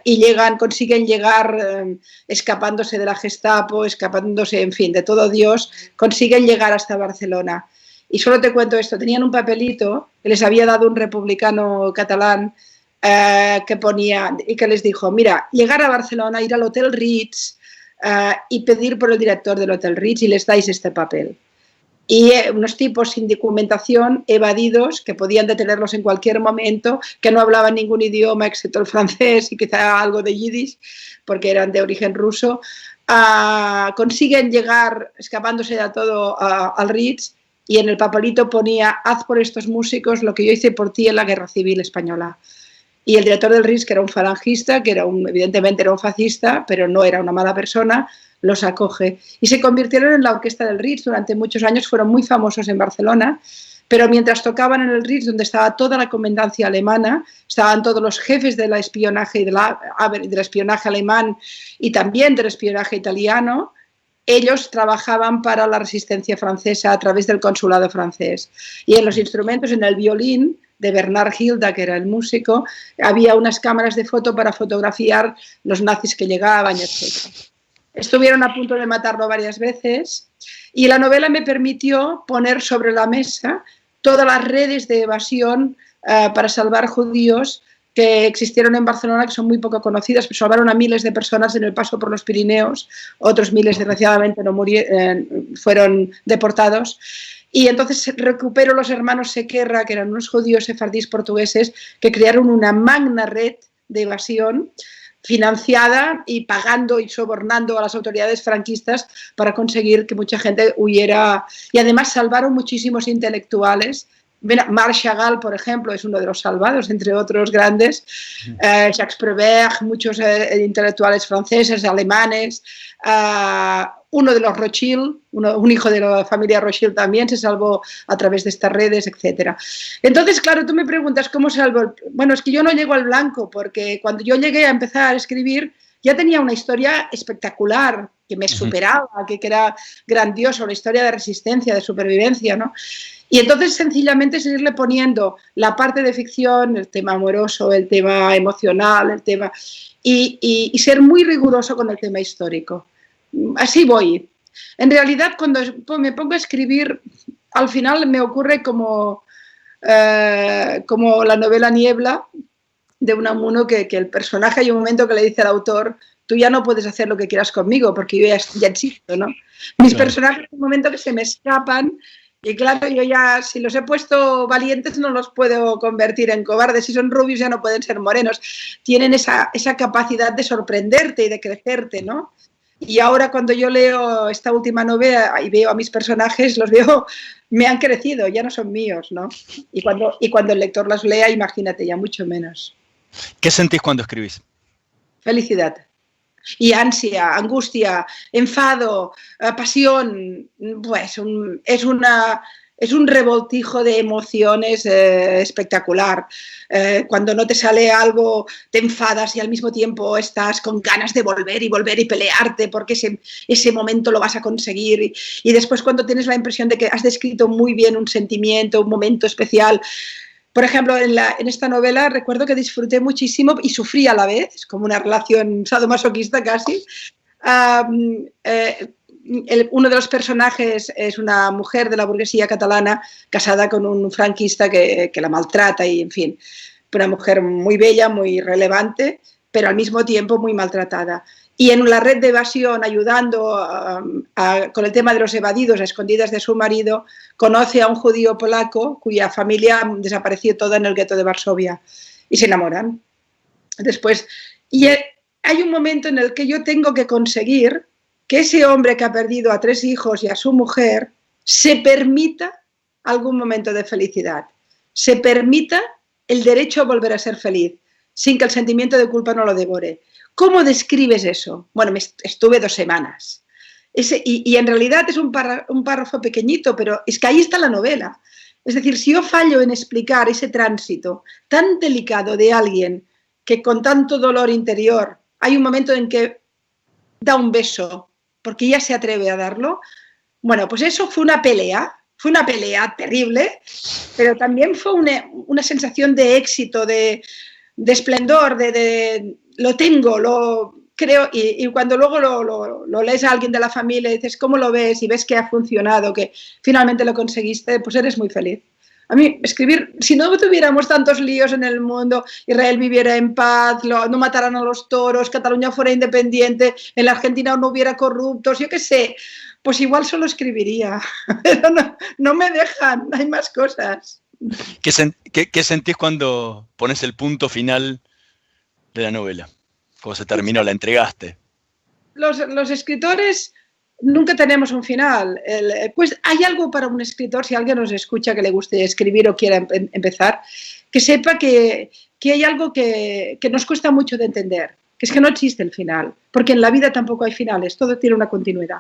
y consiguen llegar escapándose de la Gestapo, escapándose, en fin, de todo Dios, consiguen llegar hasta Barcelona. Y solo te cuento esto, tenían un papelito que les había dado un republicano catalán que ponía y que les dijo, mira, llegar a Barcelona, ir al Hotel Ritz y pedir por el director del Hotel Ritz y les dais este papel. Y unos tipos sin documentación, evadidos, que podían detenerlos en cualquier momento, que no hablaban ningún idioma excepto el francés y quizá algo de yiddish, porque eran de origen ruso, consiguen llegar escapándose de todo al Ritz y en el papelito ponía, haz por estos músicos lo que yo hice por ti en la Guerra Civil Española. Y el director del Ritz, que era un falangista, que evidentemente era un fascista, pero no era una mala persona, los acoge. Y se convirtieron en la orquesta del Ritz. Durante muchos años fueron muy famosos en Barcelona, pero mientras tocaban en el Ritz, donde estaba toda la comandancia alemana, estaban todos los jefes del espionaje y del espionaje alemán y también del espionaje italiano, ellos trabajaban para la resistencia francesa a través del consulado francés. Y en los instrumentos, en el violín de Bernard Hilda, que era el músico, había unas cámaras de foto para fotografiar los nazis que llegaban, etc. Estuvieron a punto de matarlo varias veces y la novela me permitió poner sobre la mesa todas las redes de evasión para salvar judíos que existieron en Barcelona, que son muy poco conocidas, pero salvaron a miles de personas en el paso por los Pirineos, otros miles desgraciadamente fueron deportados. Y entonces recupero los hermanos Sequerra, que eran unos judíos sefardíes portugueses, que crearon una magna red de evasión financiada y pagando y sobornando a las autoridades franquistas para conseguir que mucha gente huyera. Y además salvaron muchísimos intelectuales. Marc Chagall, por ejemplo, es uno de los salvados, entre otros grandes. Jacques Prévert, muchos intelectuales franceses, alemanes. Uno de los Rothschild, un hijo de la familia Rothschild también se salvó a través de estas redes, etc. Entonces, claro, tú me preguntas cómo salvo. Bueno, es que yo no llego al blanco, porque cuando yo llegué a empezar a escribir ya tenía una historia espectacular que me superaba, que era grandioso, la historia de resistencia, de supervivencia, ¿no? Y entonces sencillamente seguirle poniendo la parte de ficción, el tema amoroso, el tema emocional, el tema y ser muy riguroso con el tema histórico. Así voy. En realidad, cuando me pongo a escribir, al final me ocurre como la novela Niebla de Unamuno, que el personaje hay un momento que le dice al autor, tú ya no puedes hacer lo que quieras conmigo porque yo ya existo, ¿no? Mis personajes hay un momento que se me escapan y claro, yo ya, si los he puesto valientes no los puedo convertir en cobardes, si son rubios ya no pueden ser morenos. Tienen esa capacidad de sorprenderte y de crecerte, ¿no? Y ahora cuando yo leo esta última novela y veo a mis personajes, los veo, me han crecido, ya no son míos, ¿no? Y cuando el lector los lea, imagínate, ya mucho menos. ¿Qué sentís cuando escribís? Felicidad. Y ansia, angustia, enfado, pasión, pues es un revoltijo de emociones espectacular. Cuando no te sale algo, te enfadas y al mismo tiempo estás con ganas de volver y pelearte porque ese momento lo vas a conseguir. Y después cuando tienes la impresión de que has descrito muy bien un sentimiento, un momento especial. Por ejemplo, en esta novela recuerdo que disfruté muchísimo y sufrí a la vez, es como una relación sadomasoquista casi. Uno de los personajes es una mujer de la burguesía catalana casada con un franquista que la maltrata y, en fin, una mujer muy bella, muy relevante, pero al mismo tiempo muy maltratada. Y en la red de evasión, ayudando con el tema de los evadidos a escondidas de su marido, conoce a un judío polaco cuya familia desapareció toda en el gueto de Varsovia y se enamoran. Después, y hay un momento en el que yo tengo que conseguir que ese hombre que ha perdido a 3 hijos y a su mujer se permita algún momento de felicidad, se permita el derecho a volver a ser feliz, sin que el sentimiento de culpa no lo devore. ¿Cómo describes eso? Bueno, estuve 2 semanas. Y en realidad es un párrafo pequeñito, pero es que ahí está la novela. Es decir, si yo fallo en explicar ese tránsito tan delicado de alguien que con tanto dolor interior hay un momento en que da un beso porque ya se atreve a darlo, bueno, pues eso fue una pelea terrible, pero también fue una sensación de éxito, de esplendor, de lo tengo, lo creo, y cuando luego lo lees a alguien de la familia y dices, ¿cómo lo ves? Y ves que ha funcionado, que finalmente lo conseguiste, pues eres muy feliz. A mí, escribir, si no tuviéramos tantos líos en el mundo, Israel viviera en paz, no mataran a los toros, Cataluña fuera independiente, en la Argentina no hubiera corruptos, yo qué sé, pues igual solo escribiría, pero no me dejan, hay más cosas. ¿Qué sentís cuando pones el punto final de la novela? ¿Cómo se terminó? ¿La entregaste? Los escritores nunca tenemos un final. Pues hay algo para un escritor, si alguien nos escucha que le guste escribir o quiera empezar, que sepa que hay algo que nos cuesta mucho de entender, que es que no existe el final, porque en la vida tampoco hay finales, todo tiene una continuidad.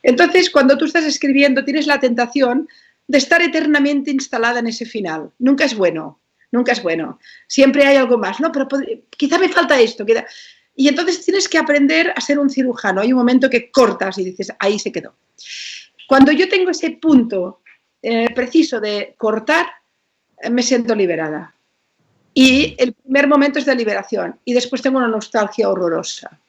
Entonces, cuando tú estás escribiendo, tienes la tentación de estar eternamente instalada en ese final. Nunca es bueno, nunca es bueno. Siempre hay algo más, ¿no? Pero quizá me falta esto, y entonces tienes que aprender a ser un cirujano. Hay un momento que cortas y dices, ahí se quedó. Cuando yo tengo ese punto preciso de cortar, me siento liberada. Y el primer momento es de liberación. Y después tengo una nostalgia horrorosa.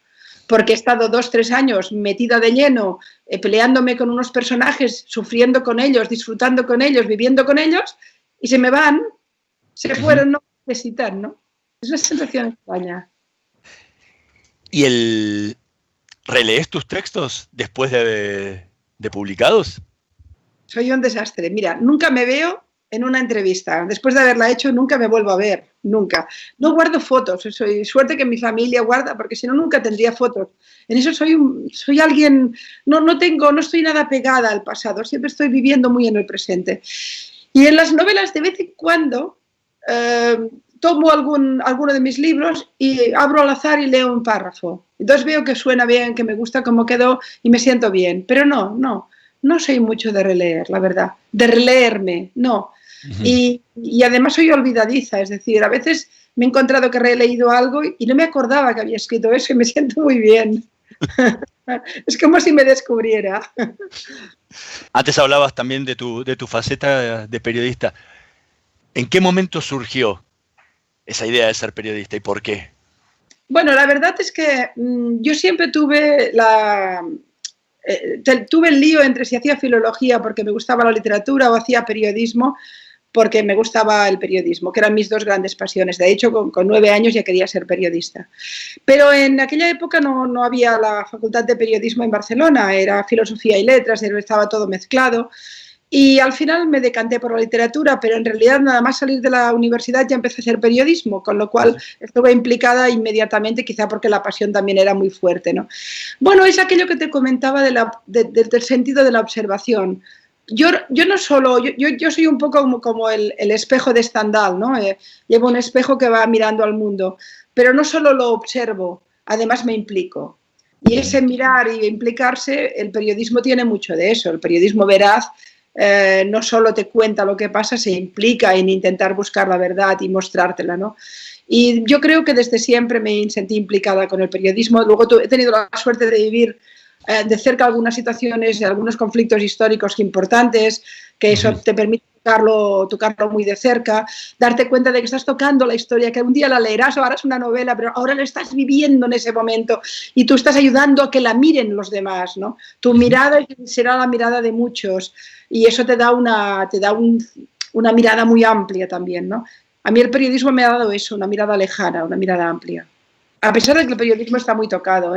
Porque he estado 2-3 años metida de lleno, peleándome con unos personajes, sufriendo con ellos, disfrutando con ellos, viviendo con ellos, y se me van, se fueron, no necesitan, ¿no? Es una sensación extraña. ¿Y relees tus textos después de publicados? Soy un desastre. Mira, nunca me veo en una entrevista. Después de haberla hecho, nunca me vuelvo a ver. Nunca. No guardo fotos. Suerte que mi familia guarda, porque si no, nunca tendría fotos. En eso soy alguien... No estoy nada pegada al pasado. Siempre estoy viviendo muy en el presente. Y en las novelas, de vez en cuando... tomo alguno de mis libros y abro al azar y leo un párrafo. Entonces veo que suena bien, que me gusta cómo quedó y me siento bien. Pero no soy mucho de releer, la verdad. De releerme, no. Uh-huh. Y además soy olvidadiza, es decir, a veces me he encontrado que he releído algo y no me acordaba que había escrito eso y me siento muy bien. Es como si me descubriera. Antes hablabas también de tu faceta de periodista. ¿En qué momento surgió esa idea de ser periodista y por qué? Bueno, la verdad es que yo siempre tuve el lío entre si hacía filología porque me gustaba la literatura o hacía periodismo porque me gustaba el periodismo, que eran mis 2 grandes pasiones. De hecho, con 9 años ya quería ser periodista. Pero en aquella época no había la facultad de periodismo en Barcelona, era filosofía y letras, estaba todo mezclado. Y al final me decanté por la literatura, pero en realidad nada más salir de la universidad ya empecé a hacer periodismo, con lo cual estuve implicada inmediatamente, quizá porque la pasión también era muy fuerte, ¿no? Bueno, es aquello que te comentaba del sentido de la observación. Yo no solo, yo soy un poco como el espejo de Stendhal, ¿no? Llevo un espejo que va mirando al mundo, pero no solo lo observo, además me implico. Y ese mirar y implicarse, el periodismo tiene mucho de eso, el periodismo veraz. No solo te cuenta lo que pasa, se implica en intentar buscar la verdad y mostrártela, ¿no? Y yo creo que desde siempre me sentí implicada con el periodismo. Luego he tenido la suerte de vivir de cerca algunas situaciones, algunos conflictos históricos importantes, que eso te permite tocarlo muy de cerca, darte cuenta de que estás tocando la historia, que un día la leerás o harás una novela, pero ahora la estás viviendo en ese momento y tú estás ayudando a que la miren los demás, ¿no? Tu mirada será la mirada de muchos y eso te da una mirada muy amplia también, ¿no? A mí el periodismo me ha dado eso, una mirada lejana, una mirada amplia. A pesar de que el periodismo está muy tocado,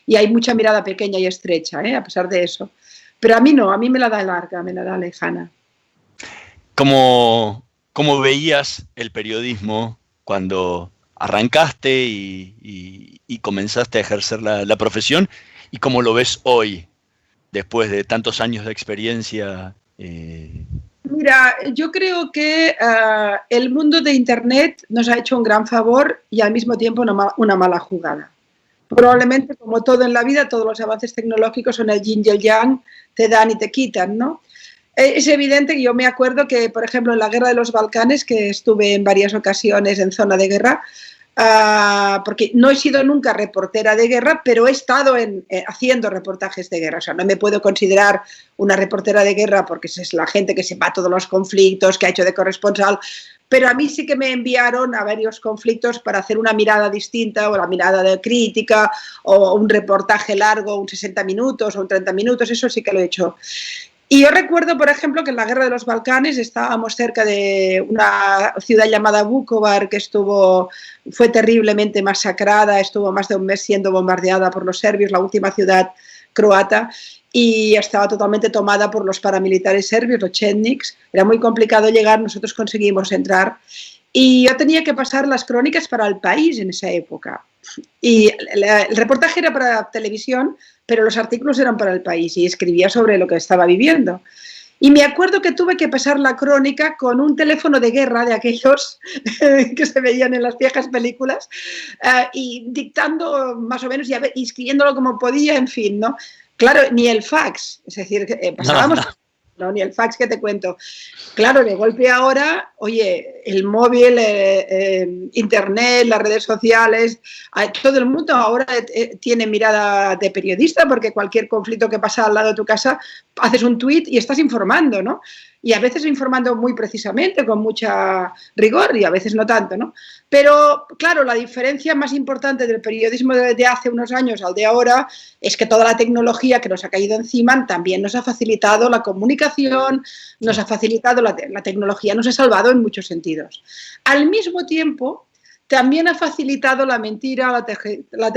y hay mucha mirada pequeña y estrecha, a pesar de eso. Pero a mí no, a mí me la da larga, me la da lejana. ¿Cómo veías el periodismo cuando arrancaste y comenzaste a ejercer la profesión? ¿Y cómo lo ves hoy, después de tantos años de experiencia? Mira, yo creo que el mundo de Internet nos ha hecho un gran favor y al mismo tiempo una mala jugada. Probablemente, como todo en la vida, todos los avances tecnológicos son el yin y el yang, te dan y te quitan, ¿no? Es evidente que yo me acuerdo que, por ejemplo, en la guerra de los Balcanes, que estuve en varias ocasiones en zona de guerra, porque no he sido nunca reportera de guerra, pero he estado haciendo reportajes de guerra. O sea, no me puedo considerar una reportera de guerra porque es la gente que sepa todos los conflictos, que ha hecho de corresponsal, pero a mí sí que me enviaron a varios conflictos para hacer una mirada distinta, o la mirada de crítica, o un reportaje largo, un 60 minutos o un 30 minutos, eso sí que lo he hecho. Y yo recuerdo, por ejemplo, que en la guerra de los Balcanes estábamos cerca de una ciudad llamada Vukovar, que fue terriblemente masacrada, estuvo más de un mes siendo bombardeada por los serbios, la última ciudad croata, y estaba totalmente tomada por los paramilitares serbios, los Chetniks. Era muy complicado llegar, nosotros conseguimos entrar. Y yo tenía que pasar las crónicas para El País en esa época. Y el reportaje era para televisión, pero los artículos eran para El País y escribía sobre lo que estaba viviendo. Y me acuerdo que tuve que pasar la crónica con un teléfono de guerra de aquellos que se veían en las viejas películas y dictando más o menos y escribiéndolo como podía, en fin, ¿no? Claro, ni el fax, es decir, pasábamos... No, ni el fax que te cuento. Claro, de golpe ahora, oye, el móvil, Internet, las redes sociales, todo el mundo ahora tiene mirada de periodista porque cualquier conflicto que pasa al lado de tu casa, haces un tuit y estás informando, ¿no? Y a veces informando muy precisamente, con mucha rigor y a veces no tanto, ¿no? Pero, claro, la diferencia más importante del periodismo de hace unos años al de ahora es que toda la tecnología que nos ha caído encima también nos ha facilitado la comunicación, nos ha facilitado la tecnología, nos ha salvado en muchos sentidos. Al mismo tiempo, también ha facilitado la mentira, la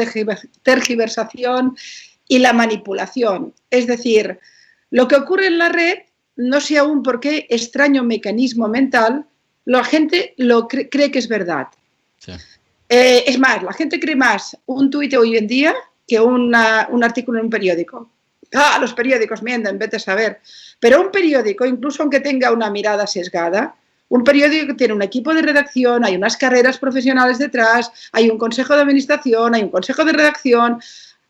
tergiversación y la manipulación. Es decir, lo que ocurre en la red, no sé aún por qué extraño mecanismo mental, la gente lo cree que es verdad. Sí. Es más, la gente cree más un tuit hoy en día que un artículo en un periódico. Los periódicos mienten, vete a saber. Pero un periódico, incluso aunque tenga una mirada sesgada, un periódico tiene un equipo de redacción, hay unas carreras profesionales detrás, hay un consejo de administración, hay un consejo de redacción.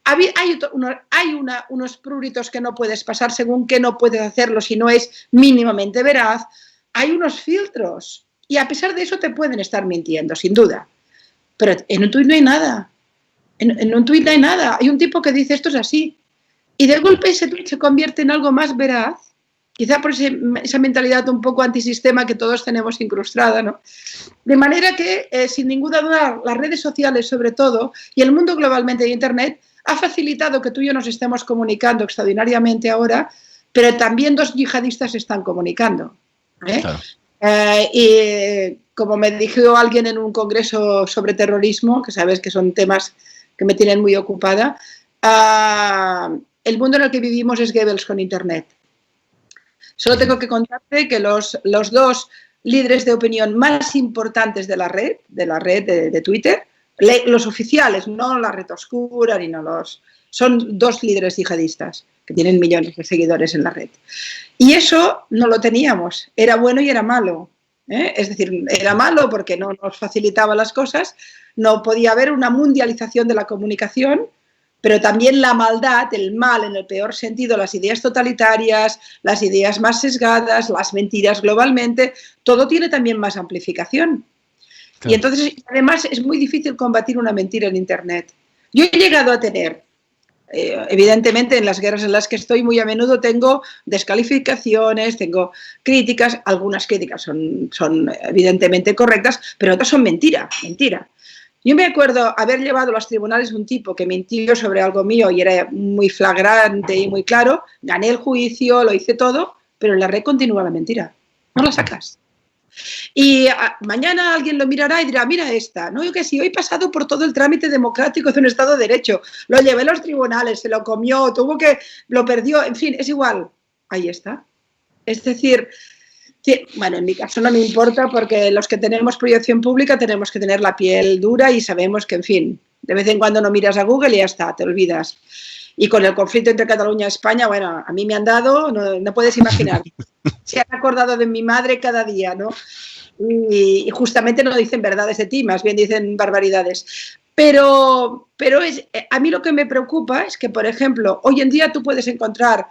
Hay unos pruritos que no puedes pasar según que no puedes hacerlo si no es mínimamente veraz. Hay unos filtros y a pesar de eso te pueden estar mintiendo, sin duda. Pero en un tuit no hay nada. En un tuit no hay nada. Hay un tipo que dice esto es así. Y de golpe ese tuit se convierte en algo más veraz, quizá por esa mentalidad un poco antisistema que todos tenemos incrustada, ¿no? De manera que, sin ninguna duda, las redes sociales sobre todo, y el mundo globalmente de Internet, ha facilitado que tú y yo nos estemos comunicando extraordinariamente ahora, pero también dos yihadistas se están comunicando. Claro. Y como me dijo alguien en un congreso sobre terrorismo, que sabes que son temas que me tienen muy ocupada, el mundo en el que vivimos es Goebbels con Internet. Solo tengo que contarte que los dos líderes de opinión más importantes de la red de Twitter, los oficiales, no la red oscura, ni no los... Son 2 líderes yihadistas que tienen millones de seguidores en la red. Y eso no lo teníamos. Era bueno y era malo. Es decir, era malo porque no nos facilitaba las cosas, no podía haber una mundialización de la comunicación, pero también la maldad, el mal en el peor sentido, las ideas totalitarias, las ideas más sesgadas, las mentiras globalmente, todo tiene también más amplificación. Claro. Y entonces, además, es muy difícil combatir una mentira en Internet. Yo he llegado a tener, evidentemente, en las guerras en las que estoy, muy a menudo tengo descalificaciones, tengo críticas, algunas críticas son evidentemente correctas, pero otras son mentira. Yo me acuerdo haber llevado a los tribunales un tipo que mintió sobre algo mío y era muy flagrante y muy claro, gané el juicio, lo hice todo, pero en la red continúa la mentira, no la sacas. Y mañana alguien lo mirará y dirá, mira esta, no, yo que sí, hoy he pasado por todo el trámite democrático de un Estado de Derecho, lo llevé a los tribunales, se lo comió, lo perdió, en fin, es igual, ahí está. Es decir, bueno, en mi caso no me importa porque los que tenemos proyección pública tenemos que tener la piel dura y sabemos que, en fin, de vez en cuando no miras a Google y ya está, te olvidas. Y con el conflicto entre Cataluña y España, bueno, a mí me han dado, no puedes imaginar. Se han acordado de mi madre cada día, ¿no? Y justamente no dicen verdades de ti, más bien dicen barbaridades. Pero a mí lo que me preocupa es que, por ejemplo, hoy en día tú puedes encontrar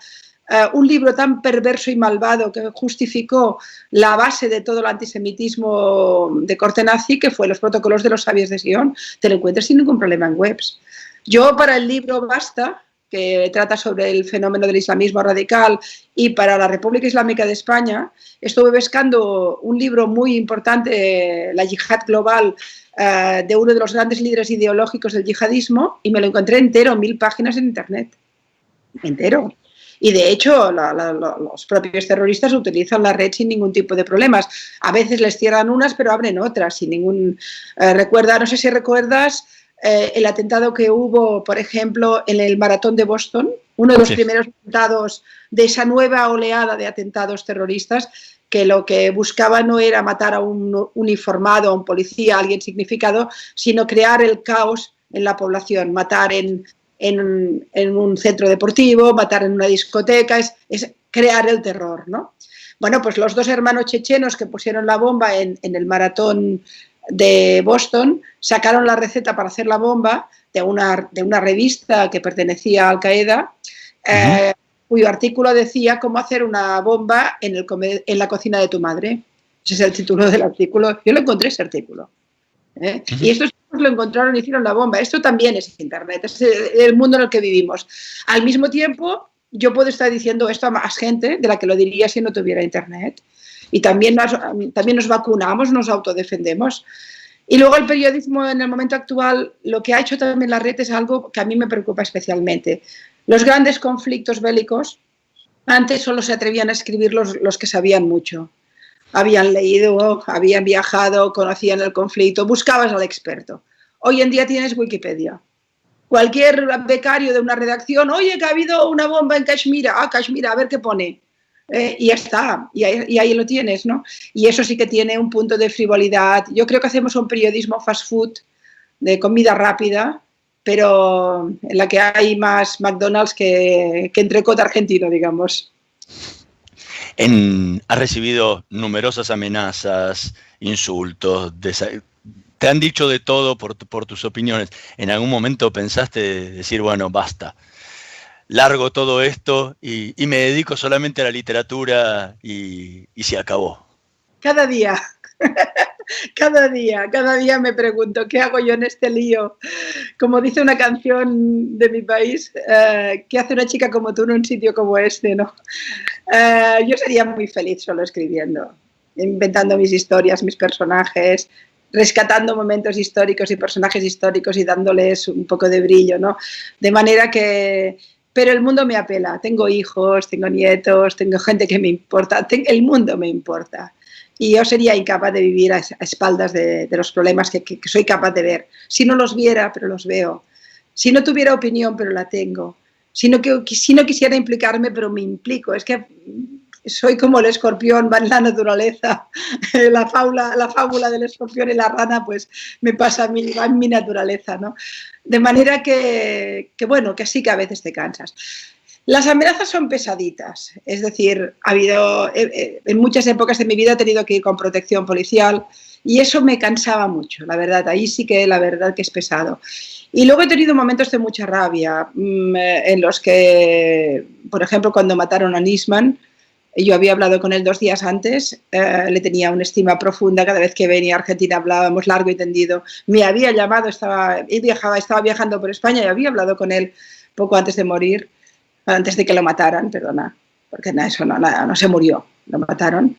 un libro tan perverso y malvado que justificó la base de todo el antisemitismo de corte nazi, que fue Los protocolos de los sabios de Sion, te lo encuentras sin ningún problema en webs. Yo para el libro Basta, que trata sobre el fenómeno del islamismo radical, y para la República Islámica de España, estuve buscando un libro muy importante, La Yihad Global, de uno de los grandes líderes ideológicos del yihadismo, y me lo encontré entero, 1000 páginas en Internet. Entero. Y de hecho, los propios terroristas utilizan la red sin ningún tipo de problemas. A veces les cierran unas, pero abren otras sin ningún... no sé si recuerdas el atentado que hubo, por ejemplo, en el maratón de Boston, uno de los primeros atentados de esa nueva oleada de atentados terroristas, que lo que buscaba no era matar a un uniformado, a un policía, a alguien significado, sino crear el caos en la población, matar en un centro deportivo, matar en una discoteca, es crear el terror, ¿no? Bueno, pues los 2 hermanos chechenos que pusieron la bomba en el maratón de Boston sacaron la receta para hacer la bomba de una revista que pertenecía a Al Qaeda, cuyo artículo decía cómo hacer una bomba en la cocina de tu madre. Ese es el título del artículo. Yo lo encontré, ese artículo. Y estos lo encontraron y hicieron la bomba. Esto también es Internet, es el mundo en el que vivimos. Al mismo tiempo, yo puedo estar diciendo esto a más gente de la que lo diría si no tuviera Internet. Y también nos vacunamos, nos autodefendemos. Y luego el periodismo en el momento actual, lo que ha hecho también la red es algo que a mí me preocupa especialmente. Los grandes conflictos bélicos, antes solo se atrevían a escribir los que sabían mucho. Habían leído, habían viajado, conocían el conflicto, buscabas al experto. Hoy en día tienes Wikipedia. Cualquier becario de una redacción, oye, que ha habido una bomba en Kashmir, Kashmir, a ver qué pone. Y ya está, y ahí lo tienes, ¿no? Y eso sí que tiene un punto de frivolidad. Yo creo que hacemos un periodismo fast food, de comida rápida, pero en la que hay más McDonald's que entrecot argentino, digamos. Has recibido numerosas amenazas, insultos, te han dicho de todo por tus opiniones. ¿En algún momento pensaste decir, bueno, basta, largo todo esto y me dedico solamente a la literatura y se acabó? Cada día. Cada día me pregunto, ¿qué hago yo en este lío? Como dice una canción de mi país, ¿qué hace una chica como tú en un sitio como este, no? Yo sería muy feliz solo escribiendo, inventando mis historias, mis personajes, rescatando momentos históricos y personajes históricos y dándoles un poco de brillo, ¿no? De manera que... Pero el mundo me apela, tengo hijos, tengo nietos, tengo gente que me importa, el mundo me importa. Y yo sería incapaz de vivir a espaldas de los problemas que soy capaz de ver. Si no los viera, pero los veo. Si no tuviera opinión, pero la tengo. Si no quisiera implicarme, pero me implico. Es que soy como el escorpión, va en la naturaleza. La fábula del escorpión y la rana, pues me pasa a mí, va en mi naturaleza, ¿no? De manera que bueno, que sí que a veces te cansas. Las amenazas son pesaditas, es decir, ha habido, en muchas épocas de mi vida he tenido que ir con protección policial y eso me cansaba mucho, la verdad, ahí sí que la verdad que es pesado. Y luego he tenido momentos de mucha rabia, en los que, por ejemplo, cuando mataron a Nisman, yo había hablado con él 2 días antes, le tenía una estima profunda, cada vez que venía a Argentina hablábamos largo y tendido, me había llamado, estaba viajando por España y había hablado con él poco antes de morir, antes de que lo mataran, perdona, porque eso no se murió, lo mataron.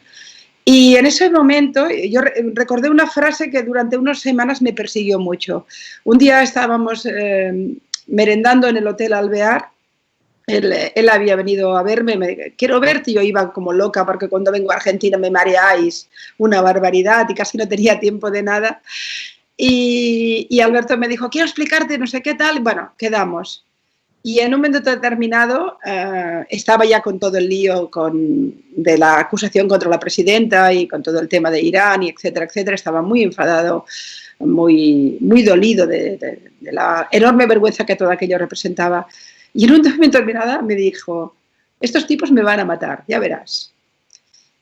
Y en ese momento yo recordé una frase que durante unas semanas me persiguió mucho. Un día estábamos merendando en el Hotel Alvear, él había venido a verme, quiero verte, yo iba como loca porque cuando vengo a Argentina me mareáis, una barbaridad y casi no tenía tiempo de nada. Y Alberto me dijo, quiero explicarte no sé qué tal, bueno, quedamos. Y en un momento determinado estaba ya con todo el lío de la acusación contra la presidenta y con todo el tema de Irán, y etcétera, etcétera. Estaba muy enfadado, muy dolido de la enorme vergüenza que todo aquello representaba. Y en un momento determinado me dijo, estos tipos me van a matar, ya verás.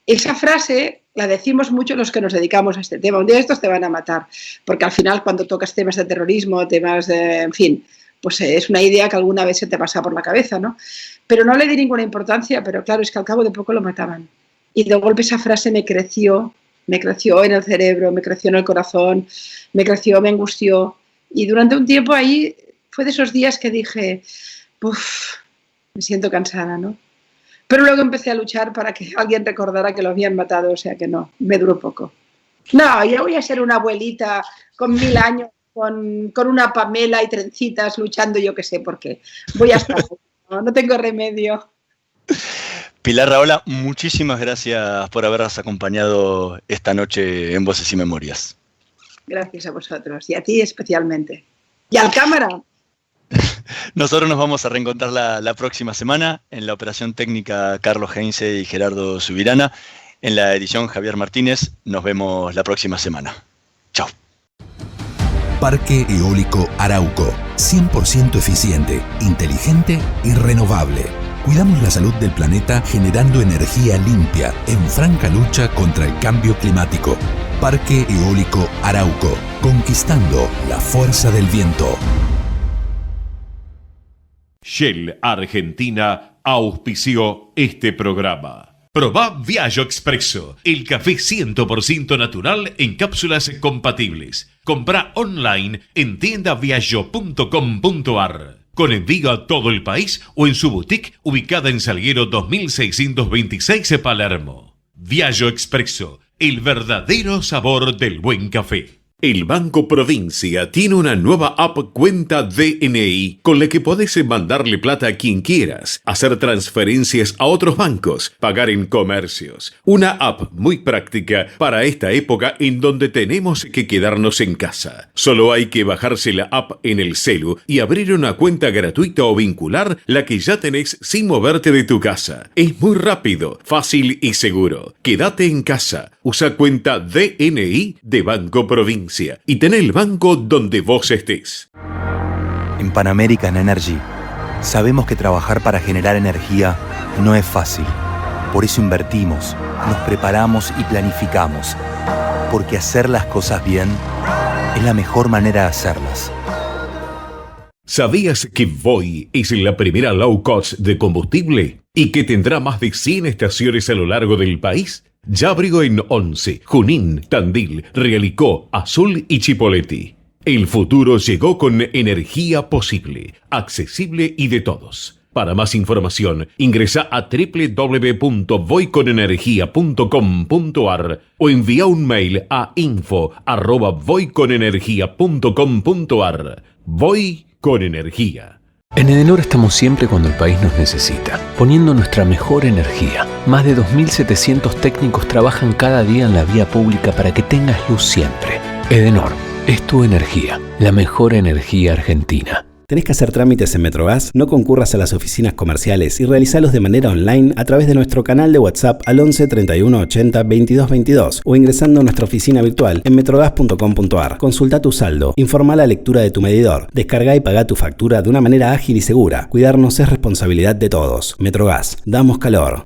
Esa frase la decimos mucho los que nos dedicamos a este tema. Un día estos te van a matar, porque al final cuando tocas temas de terrorismo, temas de, en fin, pues es una idea que alguna vez se te pasa por la cabeza, ¿no? Pero no le di ninguna importancia, pero claro, es que al cabo de poco lo mataban. Y de golpe esa frase me creció en el cerebro, me creció en el corazón, me angustió. Y durante un tiempo ahí fue de esos días que dije, me siento cansada, ¿no? Pero luego empecé a luchar para que alguien recordara que lo habían matado, o sea que no, me duró poco. No, ya voy a ser una abuelita con 1000 años, con una Pamela y trencitas luchando, yo qué sé por qué. Voy a estar, no tengo remedio. Pilar Rahola, muchísimas gracias por habernos acompañado esta noche en Voces y Memorias. Gracias a vosotros y a ti especialmente. Y al cámara. Nosotros nos vamos a reencontrar la próxima semana en la operación técnica Carlos Heinze y Gerardo Subirana. En la edición Javier Martínez. Nos vemos la próxima semana. Chao. Parque Eólico Arauco, 100% eficiente, inteligente y renovable. Cuidamos la salud del planeta generando energía limpia en franca lucha contra el cambio climático. Parque Eólico Arauco, conquistando la fuerza del viento. Shell Argentina auspició este programa. Probá Viaggio Expresso, el café 100% natural en cápsulas compatibles. Comprá online en tiendaviaggio.com.ar. Con envío a todo el país o en su boutique ubicada en Salguero 2626 Palermo. Viaggio Expresso, el verdadero sabor del buen café. El Banco Provincia tiene una nueva app Cuenta DNI con la que podés mandarle plata a quien quieras, hacer transferencias a otros bancos, pagar en comercios. Una app muy práctica para esta época en donde tenemos que quedarnos en casa. Solo hay que bajarse la app en el celu y abrir una cuenta gratuita o vincular la que ya tenés sin moverte de tu casa. Es muy rápido, fácil y seguro. Quédate en casa. Usa Cuenta DNI de Banco Provincia y ten el banco donde vos estés. En Pan American Energy sabemos que trabajar para generar energía no es fácil. Por eso invertimos, nos preparamos y planificamos. Porque hacer las cosas bien es la mejor manera de hacerlas. ¿Sabías que Voi es la primera low cost de combustible y que tendrá más de 100 estaciones a lo largo del país? Ya abrió en Once, Junín, Tandil, Realicó, Azul y Chipoleti. El futuro llegó con energía posible, accesible y de todos. Para más información, ingresa a www.voiconenergia.com.ar o envía un mail a info@voiconenergia.com.ar. Voy con energía. En Edenor estamos siempre cuando el país nos necesita, poniendo nuestra mejor energía. Más de 2.700 técnicos trabajan cada día en la vía pública para que tengas luz siempre. Edenor es tu energía, la mejor energía argentina. ¿Tenés que hacer trámites en Metrogas? No concurras a las oficinas comerciales y realizalos de manera online a través de nuestro canal de WhatsApp al 11 31 80 22 22 o ingresando a nuestra oficina virtual en metrogas.com.ar. Consulta tu saldo, informa la lectura de tu medidor, descarga y paga tu factura de una manera ágil y segura. Cuidarnos es responsabilidad de todos. Metrogas, damos calor.